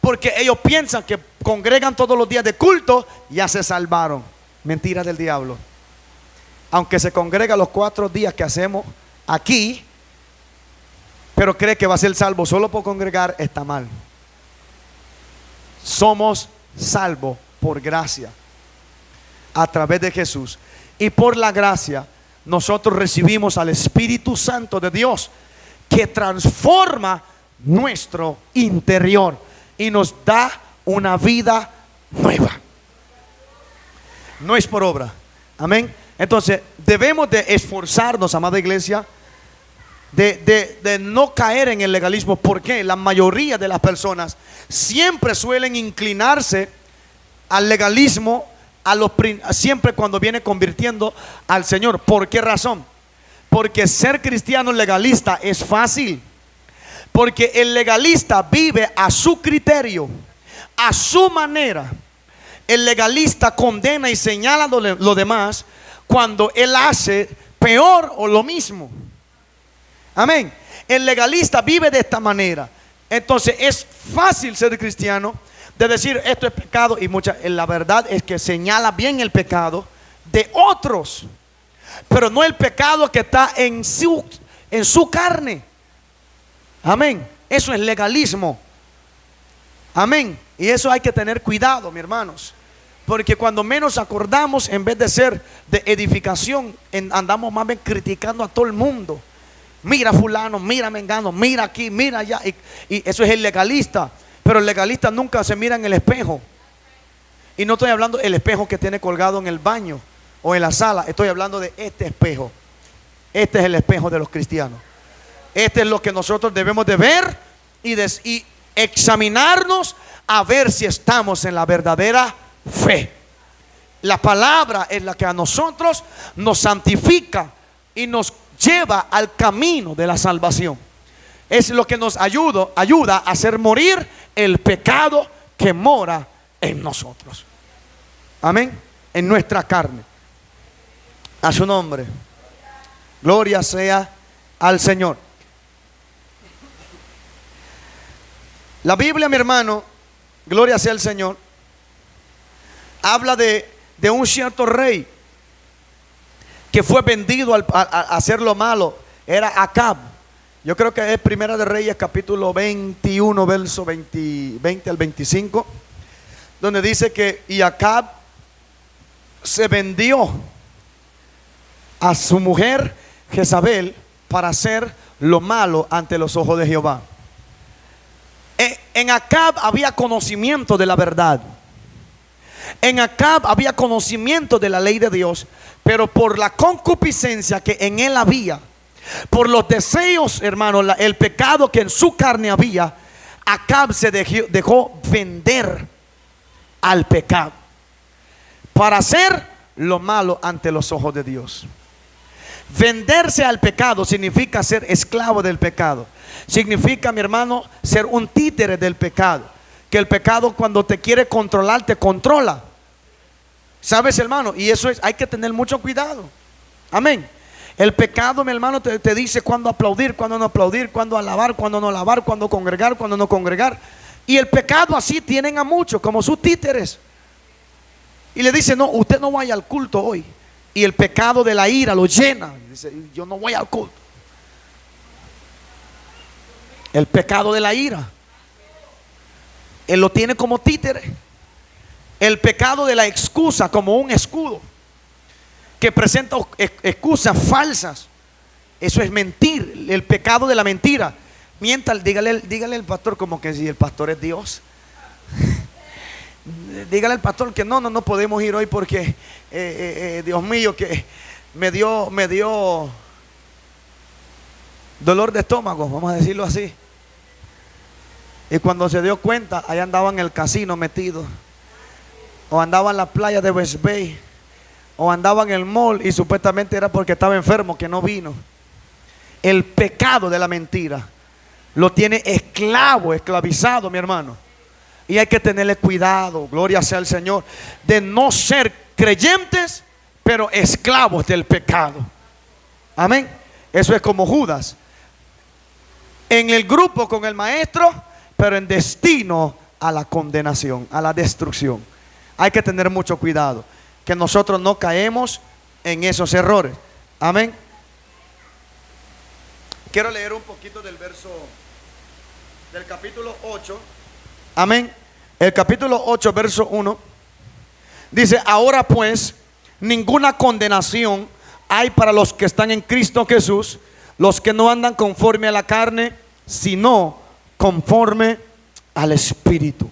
porque ellos piensan que congregan todos los días de culto, ya se salvaron. Mentira del diablo. Aunque se congrega los 4 días que hacemos aquí, pero cree que va a ser salvo solo por congregar, está mal. Somos salvos por gracia, a través de Jesús. Y por la gracia nosotros recibimos al Espíritu Santo de Dios, que transforma nuestro interior y nos da una vida nueva. No es por obra. Amén. Entonces debemos de esforzarnos, amada iglesia, de no caer en el legalismo, porque la mayoría de las personas siempre suelen inclinarse al legalismo siempre cuando viene convirtiendo al Señor. ¿Por qué razón? Porque ser cristiano legalista es fácil, porque el legalista vive a su criterio, a su manera. El legalista condena y señala lo demás cuando él hace peor o lo mismo. Amén. El legalista vive de esta manera. Entonces es fácil ser cristiano, de decir esto es pecado, y la verdad es que señala bien el pecado de otros, pero no el pecado que está en su carne. Amén. Eso es legalismo. Amén. Y eso hay que tener cuidado, mis hermanos, porque cuando menos acordamos, en vez de ser de edificación, andamos más bien criticando a todo el mundo. Mira fulano, mira mengano, mira aquí, mira allá. Y eso es el legalista. Pero el legalista nunca se mira en el espejo. Y no estoy hablando del espejo que tiene colgado en el baño o en la sala. Estoy hablando de este espejo. Este es el espejo de los cristianos. Este es lo que nosotros debemos de ver y examinarnos a ver si estamos en la verdadera fe. La palabra es la que a nosotros nos santifica y nos lleva al camino de la salvación. Es lo que nos ayuda a hacer morir el pecado que mora en nosotros. Amén. En nuestra carne. A su nombre. Gloria sea al Señor. La Biblia, mi hermano, gloria sea al Señor, habla de un cierto rey que fue vendido a hacer lo malo. Era Acab. Yo creo que es Primera de Reyes capítulo 21 verso 20 al 25, donde dice que y Acab se vendió a su mujer Jezabel para hacer lo malo ante los ojos de Jehová. En Acab había conocimiento de la verdad. En Acab había conocimiento de la ley de Dios, pero por la concupiscencia que en él había, por los deseos, hermano, el pecado que en su carne había, Acab se dejó vender al pecado para hacer lo malo ante los ojos de Dios. Venderse al pecado significa ser esclavo del pecado. Significa, mi hermano, ser un títere del pecado. Que el pecado, cuando te quiere controlar, te controla. ¿Sabes, hermano? Y eso hay que tener mucho cuidado. Amén. El pecado, mi hermano, te dice cuándo aplaudir, cuándo no aplaudir, cuándo alabar, cuándo no alabar, cuándo congregar, cuándo no congregar. Y el pecado así tienen a muchos como sus títeres. Y le dice, no, usted no vaya al culto hoy. Y el pecado de la ira lo llena. Dice, yo no voy al culto. El pecado de la ira, él lo tiene como títere. El pecado de la excusa como un escudo que presenta excusas falsas. Eso es mentir. El pecado de la mentira. Mientras, dígale al pastor como que si el pastor es Dios. Dígale al pastor que no podemos ir hoy porque Dios mío, que me dio dolor de estómago, vamos a decirlo así. Y cuando se dio cuenta, allá andaba en el casino metido, o andaba en la playa de West Bay, o andaba en el mall y supuestamente era porque estaba enfermo que no vino. El pecado de la mentira lo tiene esclavizado, mi hermano. Y hay que tenerle cuidado, gloria sea al Señor, de no ser creyentes, pero esclavos del pecado. Amén. Eso es como Judas, en el grupo con el maestro, pero en destino a la condenación, a la destrucción. Hay que tener mucho cuidado, que nosotros no caemos en esos errores. Amén. Quiero leer un poquito del verso del capítulo 8. Amén. El capítulo 8, verso 1. Dice, ahora pues, ninguna condenación hay para los que están en Cristo Jesús, los que no andan conforme a la carne, sino conforme al Espíritu.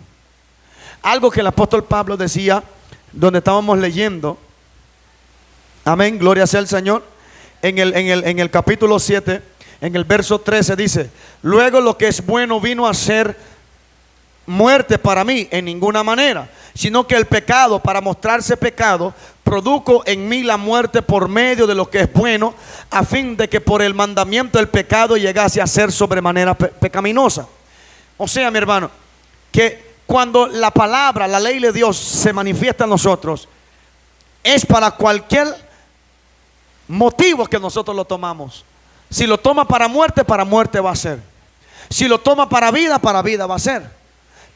Algo que el apóstol Pablo decía, donde estábamos leyendo. Amén, gloria sea al Señor. En el capítulo 7, en el verso 13 dice, luego lo que es bueno vino a ser muerte para mí en ninguna manera, sino que el pecado, para mostrarse pecado, produjo en mí la muerte por medio de lo que es bueno, a fin de que por el mandamiento el pecado llegase a ser sobremanera pecaminosa. O sea, mi hermano, que cuando la palabra, la ley de Dios se manifiesta en nosotros, es para cualquier motivo que nosotros lo tomamos. Si lo toma para muerte va a ser. Si lo toma para vida va a ser.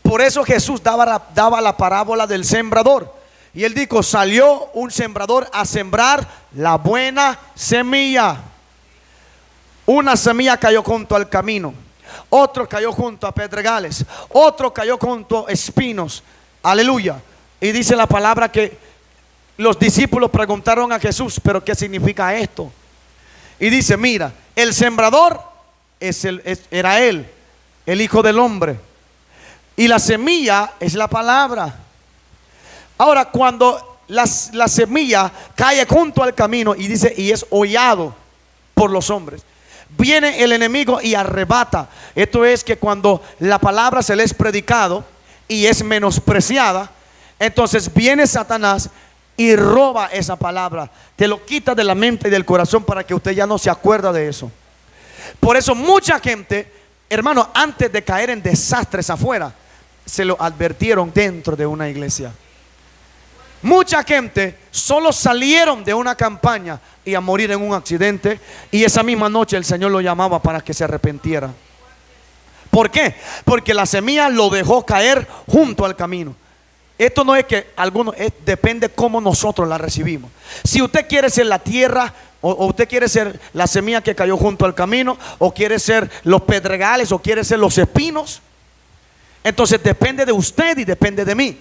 Por eso Jesús daba la parábola del sembrador. Y él dijo, salió un sembrador a sembrar la buena semilla. Una semilla cayó junto al camino, otro cayó junto a pedregales, otro cayó junto a espinos. Aleluya. Y dice la palabra que los discípulos preguntaron a Jesús, pero ¿qué significa esto? Y dice, mira, el sembrador era él, el Hijo del Hombre. Y la semilla es la palabra. Ahora, cuando la semilla cae junto al camino y dice, y es hollado por los hombres, viene el enemigo y arrebata. Esto es que cuando la palabra se le es predicado y es menospreciada, entonces viene Satanás y roba esa palabra, te lo quita de la mente y del corazón para que usted ya no se acuerda de eso. Por eso mucha gente, hermano, antes de caer en desastres afuera, se lo advirtieron dentro de una iglesia. Mucha gente solo salieron de una campaña y a morir en un accidente, y esa misma noche el Señor lo llamaba para que se arrepintiera. ¿Por qué? Porque la semilla lo dejó caer junto al camino. Esto no es que algunos, depende cómo nosotros la recibimos. Si usted quiere ser la tierra, o usted quiere ser la semilla que cayó junto al camino, o quiere ser los pedregales, o quiere ser los espinos, entonces depende de usted y depende de mí.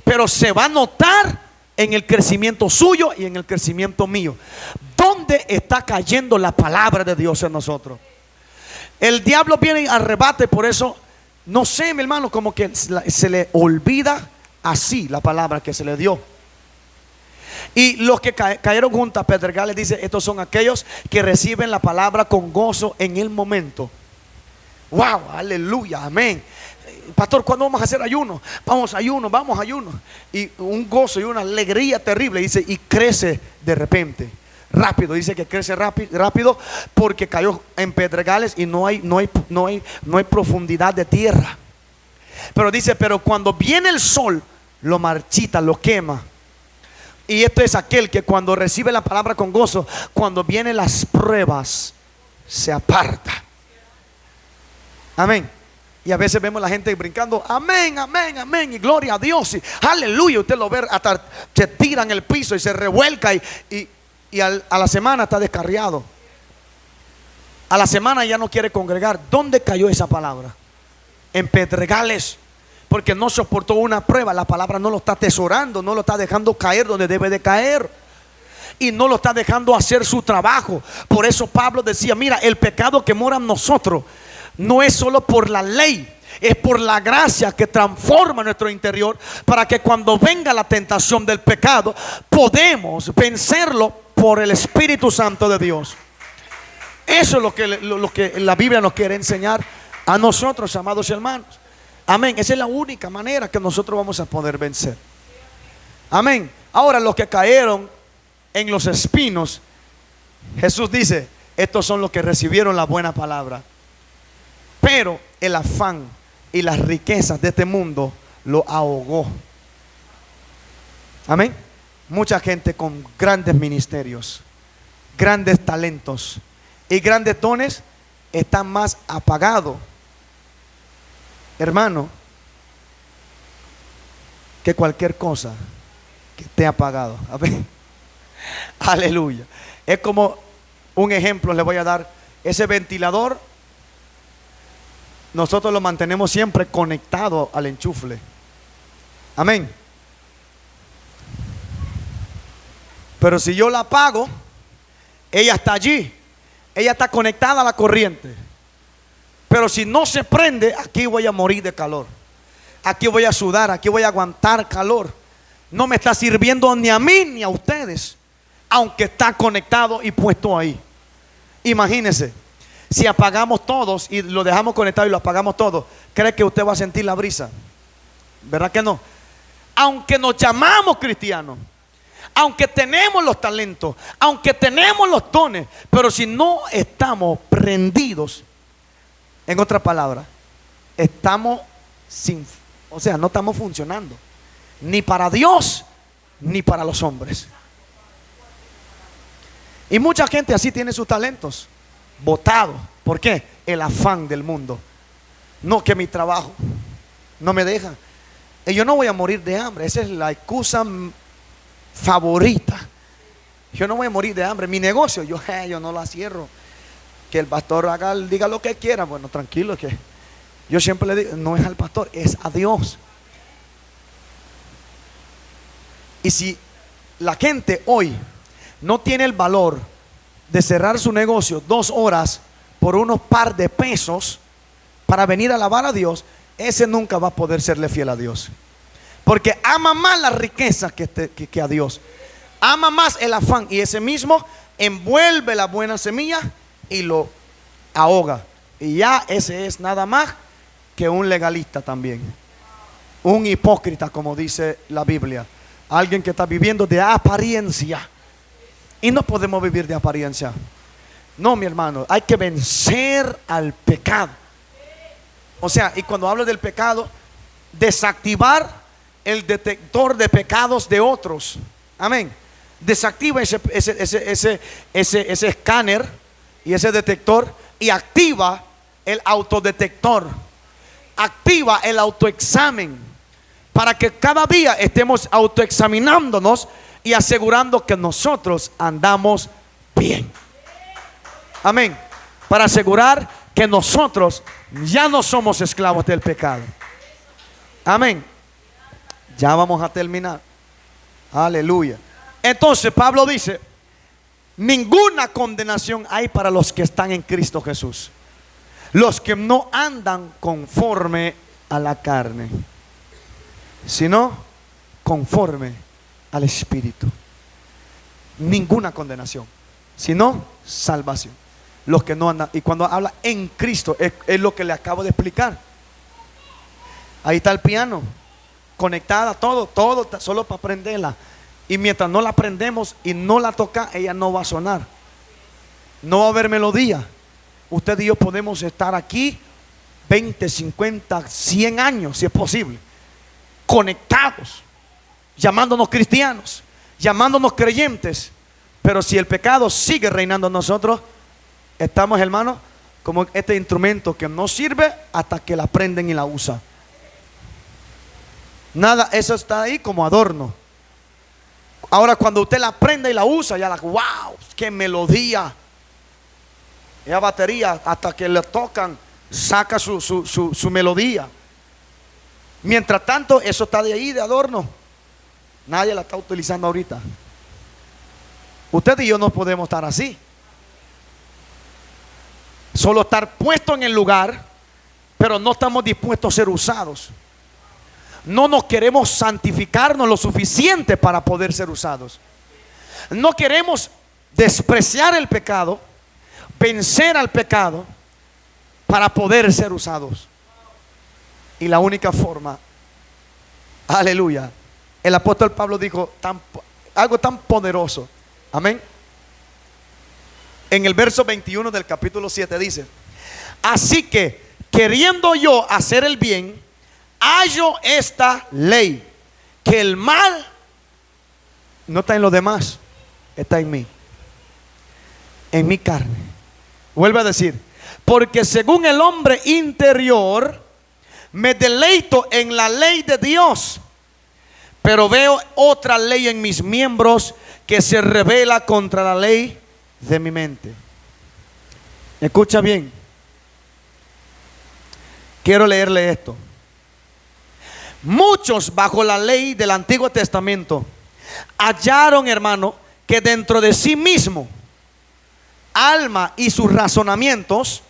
Pero se va a notar en el crecimiento suyo y en el crecimiento mío. ¿Dónde está cayendo la palabra de Dios en nosotros? El diablo viene y arrebate, por eso, no sé, mi hermano, como que se le olvida así la palabra que se le dio. Y los que cayeron junto a pedregales, dice, estos son aquellos que reciben la palabra con gozo en el momento. Wow, aleluya, amén. Pastor, ¿cuándo vamos a hacer ayuno? Vamos a ayuno. Y un gozo y una alegría terrible, dice, y crece de repente, rápido. Dice que crece rápido porque cayó en pedregales y no hay profundidad de tierra. Pero dice, pero cuando viene el sol, lo marchita, lo quema. Y esto es aquel que cuando recibe la palabra con gozo, cuando vienen las pruebas, se aparta. Amén. Y a veces vemos a la gente brincando, amén, amén, amén, y gloria a Dios, y aleluya. Usted lo ve, hasta se tira en el piso y se revuelca, y a la semana está descarriado. A la semana ya no quiere congregar. ¿Dónde cayó esa palabra? En pedregales, porque no soportó una prueba. La palabra no lo está atesorando, no lo está dejando caer donde debe de caer, y no lo está dejando hacer su trabajo. Por eso Pablo decía, mira, el pecado que mora en nosotros no es solo por la ley, es por la gracia que transforma nuestro interior, para que cuando venga la tentación del pecado podemos vencerlo por el Espíritu Santo de Dios. Eso es lo que la Biblia nos quiere enseñar a nosotros, amados hermanos. Amén. Esa es la única manera que nosotros vamos a poder vencer. Amén. Ahora, los que cayeron en los espinos, Jesús dice, estos son los que recibieron la buena palabra, pero el afán y las riquezas de este mundo lo ahogó. Amén. Mucha gente con grandes ministerios, grandes talentos y grandes dones están más apagados, hermano, que cualquier cosa que esté apagado. Amén. Aleluya. Es como un ejemplo, le voy a dar. Ese ventilador, nosotros lo mantenemos siempre conectado al enchufle. Amén. Pero si yo la apago, ella está allí, ella está conectada a la corriente. Pero si no se prende, aquí voy a morir de calor, aquí voy a sudar, aquí voy a aguantar calor. No me está sirviendo ni a mí ni a ustedes, aunque está conectado y puesto ahí. Imagínense, si apagamos todos y lo dejamos conectado y lo apagamos todos, ¿cree que usted va a sentir la brisa? ¿Verdad que no? Aunque nos llamamos cristianos, aunque tenemos los talentos, aunque tenemos los dones, pero si no estamos prendidos, en otras palabras, estamos no estamos funcionando, ni para Dios ni para los hombres. Y mucha gente así tiene sus talentos botados. ¿Por qué? El afán del mundo. No, que mi trabajo no me deja, y yo no voy a morir de hambre. Esa es la excusa favorita. Yo no voy a morir de hambre. Mi negocio, yo no la cierro. Que el pastor diga lo que quiera. Bueno, tranquilo, que yo siempre le digo, no es al pastor, es a Dios. Y si la gente hoy no tiene el valor de cerrar su negocio 2 horas por unos par de pesos para venir a alabar a Dios, ese nunca va a poder serle fiel a Dios, porque ama más la riqueza que a Dios. Ama más el afán, y ese mismo envuelve la buena semilla y lo ahoga. Y ya ese es nada más que un legalista también, un hipócrita, como dice la Biblia. Alguien que está viviendo de apariencia. Y no podemos vivir de apariencia. No, mi hermano, hay que vencer al pecado. O sea, y cuando hablo del pecado, desactivar el detector de pecados de otros. Amén. Desactiva ese escáner y ese detector, y activa el autodetector. Activa el autoexamen, para que cada día estemos autoexaminándonos y asegurando que nosotros andamos bien. Amén. Para asegurar que nosotros ya no somos esclavos del pecado. Amén. Ya vamos a terminar. Aleluya. Entonces Pablo dice, ninguna condenación hay para los que están en Cristo Jesús, los que no andan conforme a la carne, sino conforme al Espíritu. Ninguna condenación, sino salvación. Los que no andan, y cuando habla en Cristo, es lo que le acabo de explicar. Ahí está el piano, conectada, todo solo para prenderla. Y mientras no la prendemos y no la toca, ella no va a sonar, no va a haber melodía. Usted y yo podemos estar aquí 20, 50, 100 años, si es posible, conectados, llamándonos cristianos, llamándonos creyentes, pero si el pecado sigue reinando en nosotros, estamos, hermanos, como este instrumento que no sirve hasta que la prenden y la usan. Nada, eso está ahí como adorno. Ahora cuando usted la prende y la usa, ya wow, qué melodía. Esa batería, hasta que le tocan, saca su melodía. Mientras tanto, eso está de ahí de adorno. Nadie la está utilizando ahorita. Usted y yo no podemos estar así. Solo estar puesto en el lugar, pero no estamos dispuestos a ser usados. No nos queremos santificarnos lo suficiente para poder ser usados. No queremos despreciar el pecado, vencer al pecado para poder ser usados. Y la única forma, aleluya, el apóstol Pablo dijo algo tan poderoso. Amén. En el verso 21 del capítulo 7 dice: así que, queriendo yo hacer el bien, hallo esta ley, que el mal no está en los demás, está en mí, en mi carne. Vuelve a decir: porque según el hombre interior me deleito en la ley de Dios, pero veo otra ley en mis miembros que se rebela contra la ley de mi mente. Escucha bien. Quiero leerle esto. Muchos bajo la ley del Antiguo Testamento hallaron, hermano, que dentro de sí mismo, alma y sus razonamientos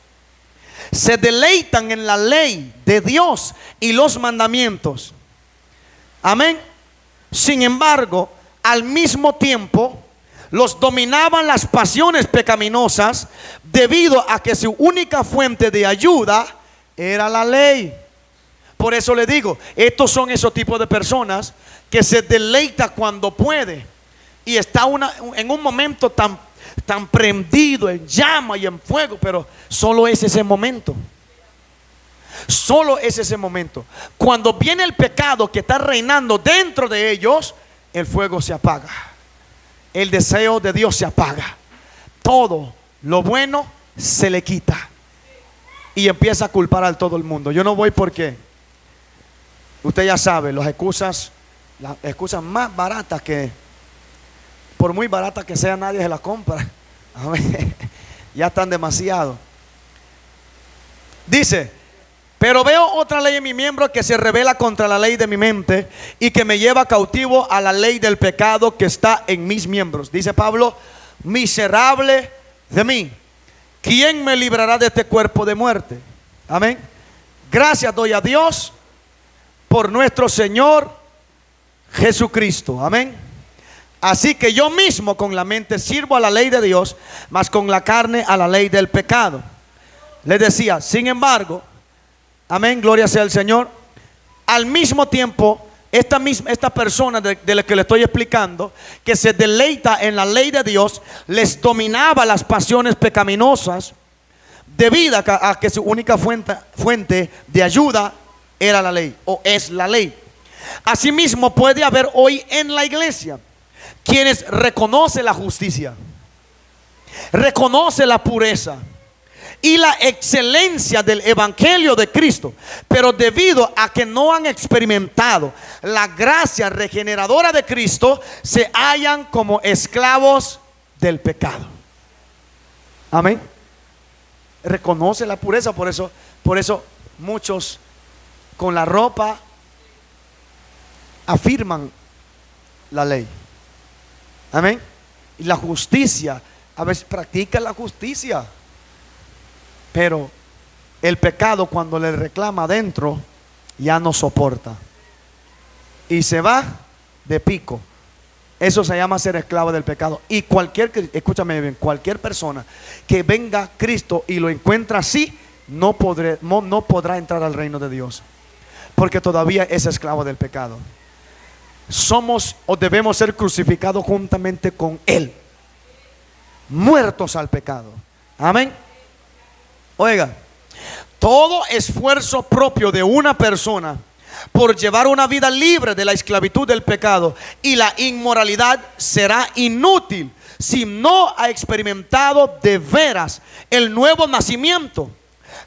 se deleitan en la ley de Dios y los mandamientos. Amén. Sin embargo, al mismo tiempo los dominaban las pasiones pecaminosas, debido a que su única fuente de ayuda era la ley. Por eso le digo, estos son esos tipos de personas que se deleita cuando puede, y está en un momento tan prendido, en llama y en fuego, pero solo es ese momento. Solo es ese momento. Cuando viene el pecado que está reinando dentro de ellos, el fuego se apaga, el deseo de Dios se apaga, todo lo bueno se le quita y empieza a culpar a todo el mundo. Yo no voy porque usted ya sabe, las excusas más baratas, que por muy baratas que sea, nadie se las compra. Ya están demasiado. Dice: pero veo otra ley en mi miembro que se rebela contra la ley de mi mente y que me lleva cautivo a la ley del pecado que está en mis miembros. Dice Pablo: miserable de mí, ¿quién me librará de este cuerpo de muerte? Amén. Gracias doy a Dios por nuestro Señor Jesucristo. Amén. Así que yo mismo con la mente sirvo a la ley de Dios, mas con la carne a la ley del pecado. Le decía, sin embargo, amén, gloria sea al Señor, al mismo tiempo esta persona de la que le estoy explicando, que se deleita en la ley de Dios, les dominaba las pasiones pecaminosas, debido a que su única fuente de ayuda era la ley, o es la ley. Asimismo puede haber hoy en la iglesia quienes reconocen la justicia, reconoce la pureza y la excelencia del evangelio de Cristo, pero debido a que no han experimentado la gracia regeneradora de Cristo, se hallan como esclavos del pecado. Amén. Reconoce la pureza, por eso muchos con la ropa afirman la ley. Amén. Y la justicia, a veces practica la justicia, pero el pecado, cuando le reclama adentro, ya no soporta y se va de pico. Eso se llama ser esclavo del pecado. Y escúchame bien, cualquier persona que venga a Cristo y lo encuentra así, no podrá entrar al reino de Dios, porque todavía es esclavo del pecado. Somos o debemos ser crucificados juntamente con Él, muertos al pecado. Amén. Oiga, todo esfuerzo propio de una persona por llevar una vida libre de la esclavitud del pecado y la inmoralidad será inútil si no ha experimentado de veras el nuevo nacimiento,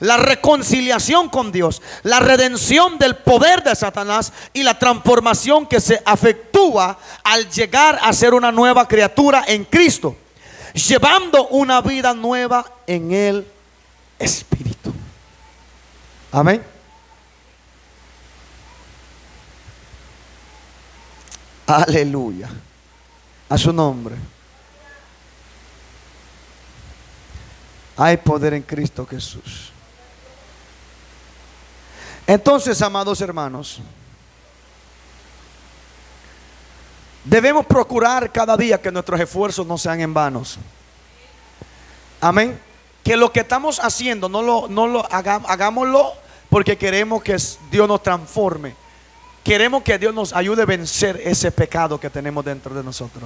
la reconciliación con Dios, la redención del poder de Satanás y la transformación que se efectúa al llegar a ser una nueva criatura en Cristo, llevando una vida nueva en el Espíritu. Amén. Aleluya. A su nombre. Hay poder en Cristo Jesús. Entonces, amados hermanos, debemos procurar cada día que nuestros esfuerzos no sean en vanos. Amén. Que lo que estamos haciendo hagámoslo porque queremos que Dios nos transforme. Queremos que Dios nos ayude a vencer ese pecado que tenemos dentro de nosotros,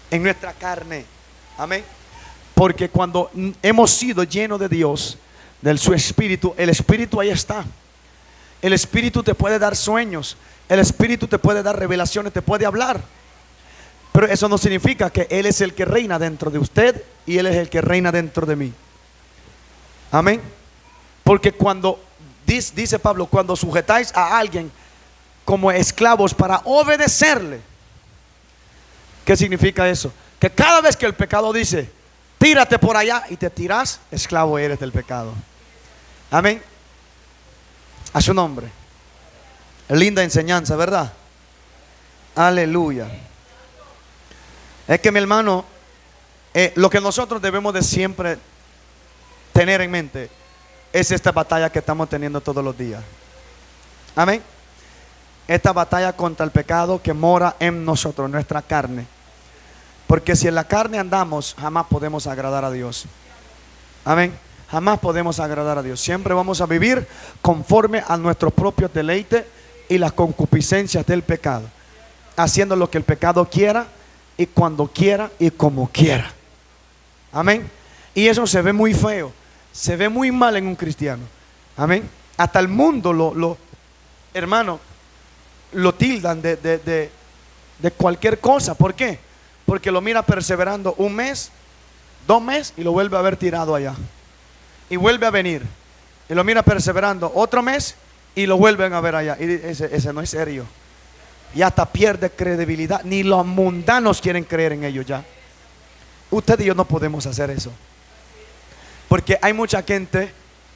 en nuestra carne. Amén. Porque cuando hemos sido llenos de Dios, de su Espíritu, el Espíritu ahí está. El Espíritu te puede dar sueños, el Espíritu te puede dar revelaciones, te puede hablar. Pero eso no significa que Él es el que reina dentro de usted y Él es el que reina dentro de mí. Amén. Porque cuando dice Pablo, cuando sujetáis a alguien como esclavos para obedecerle. ¿Qué significa eso? Que cada vez que el pecado dice, tírate por allá, y te tiras, esclavo eres del pecado. Amén. A su nombre. Linda enseñanza, ¿verdad? Aleluya. Es que, mi hermano, lo que nosotros debemos de siempre tener en mente es esta batalla que estamos teniendo todos los días. Amén. Esta batalla contra el pecado que mora en nosotros, en nuestra carne. Porque si en la carne andamos, jamás podemos agradar a Dios. Amén. Jamás podemos agradar a Dios. Siempre vamos a vivir conforme a nuestros propios deleites y las concupiscencias del pecado, haciendo lo que el pecado quiera y cuando quiera y como quiera. Amén. Y eso se ve muy feo, se ve muy mal en un cristiano. Amén. Hasta el mundo hermano, lo tildan de cualquier cosa. ¿Por qué? Porque lo mira perseverando un mes, 2 meses, y lo vuelve a ver tirado allá, y vuelve a venir, y lo mira perseverando otro mes y lo vuelven a ver allá, y ese no es serio. Y hasta pierde credibilidad. Ni los mundanos quieren creer en ellos ya. Usted y yo no podemos hacer eso, porque hay mucha gente,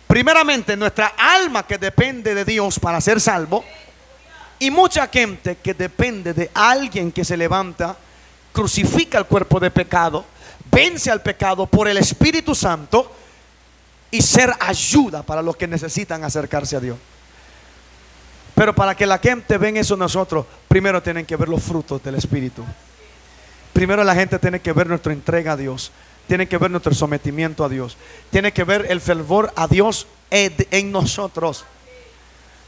primeramente nuestra alma, que depende de Dios para ser salvo, y mucha gente que depende de alguien que se levanta, crucifica el cuerpo de pecado, vence al pecado por el Espíritu Santo, y ser ayuda para los que necesitan acercarse a Dios. Pero para que la gente vea eso en nosotros, primero tienen que ver los frutos del Espíritu. Primero la gente tiene que ver nuestra entrega a Dios, tiene que ver nuestro sometimiento a Dios, tiene que ver el fervor a Dios en nosotros.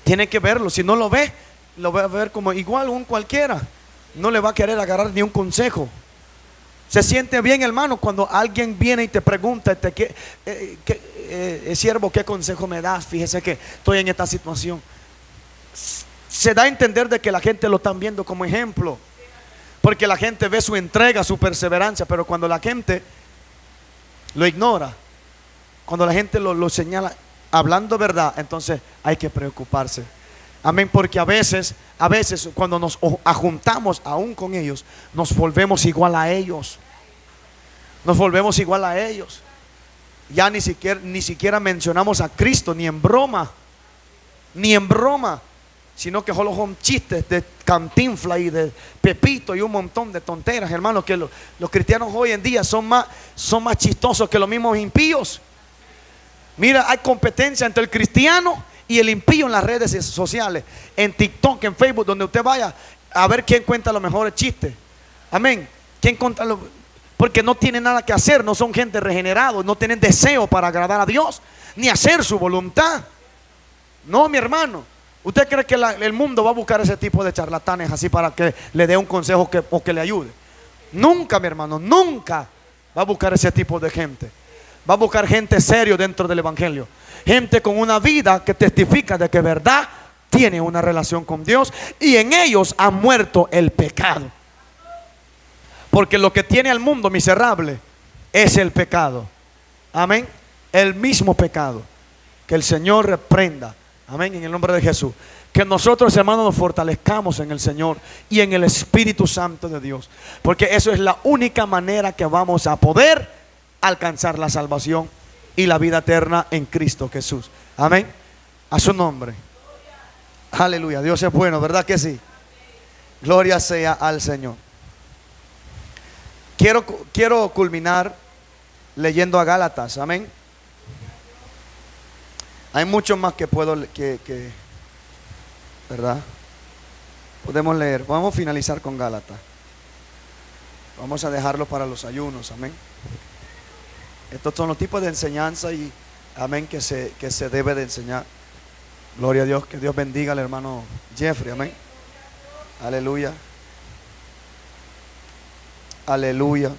Tiene que verlo. Si no lo ve, lo va a ver como igual un cualquiera. No le va a querer agarrar ni un consejo. Se siente bien, hermano, cuando alguien viene y te pregunta, siervo, ¿qué consejo me das? Fíjese que estoy en esta situación. Se da a entender de que la gente lo están viendo como ejemplo, porque la gente ve su entrega, su perseverancia. Pero cuando la gente lo ignora, cuando la gente lo señala hablando verdad, entonces hay que preocuparse. Amén. Porque a veces cuando nos ajuntamos aún con ellos, nos volvemos igual a ellos. Nos volvemos igual a ellos. Ya ni siquiera mencionamos a Cristo, ni en broma. Ni en broma. Sino que solo son chistes de Cantinflas y de Pepito y un montón de tonteras, hermanos. Que los cristianos hoy en día son más chistosos que los mismos impíos. Mira, hay competencia entre el cristiano y el impío en las redes sociales, en TikTok, en Facebook, donde usted vaya a ver quién cuenta los mejores chistes. Amén. Porque no tienen nada que hacer, no son gente regenerados, no tienen deseo para agradar a Dios, ni hacer su voluntad. No, mi hermano. ¿Usted cree que el mundo va a buscar ese tipo de charlatanes así para que le dé un consejo o que le ayude? Nunca, mi hermano, nunca va a buscar ese tipo de gente. Va a buscar gente serio dentro del evangelio, gente con una vida que testifica de que verdad tiene una relación con Dios, y en ellos ha muerto el pecado. Porque lo que tiene al mundo miserable es el pecado. Amén. El mismo pecado. Que el Señor reprenda. Amén. En el nombre de Jesús. Que nosotros, hermanos, nos fortalezcamos en el Señor y en el Espíritu Santo de Dios. Porque eso es la única manera que vamos a poder alcanzar la salvación y la vida eterna en Cristo Jesús. Amén. A su nombre. Aleluya. Dios es bueno, ¿verdad que sí? Gloria sea al Señor. Quiero culminar leyendo a Gálatas. Amén. Hay mucho más que puedo ¿verdad? Podemos leer. Vamos a finalizar con Gálatas. Vamos a dejarlo para los ayunos. Amén. Estos son los tipos de enseñanza y amén que se debe de enseñar. Gloria a Dios. Que Dios bendiga al hermano Jeffrey. Amén. Aleluya. Aleluya.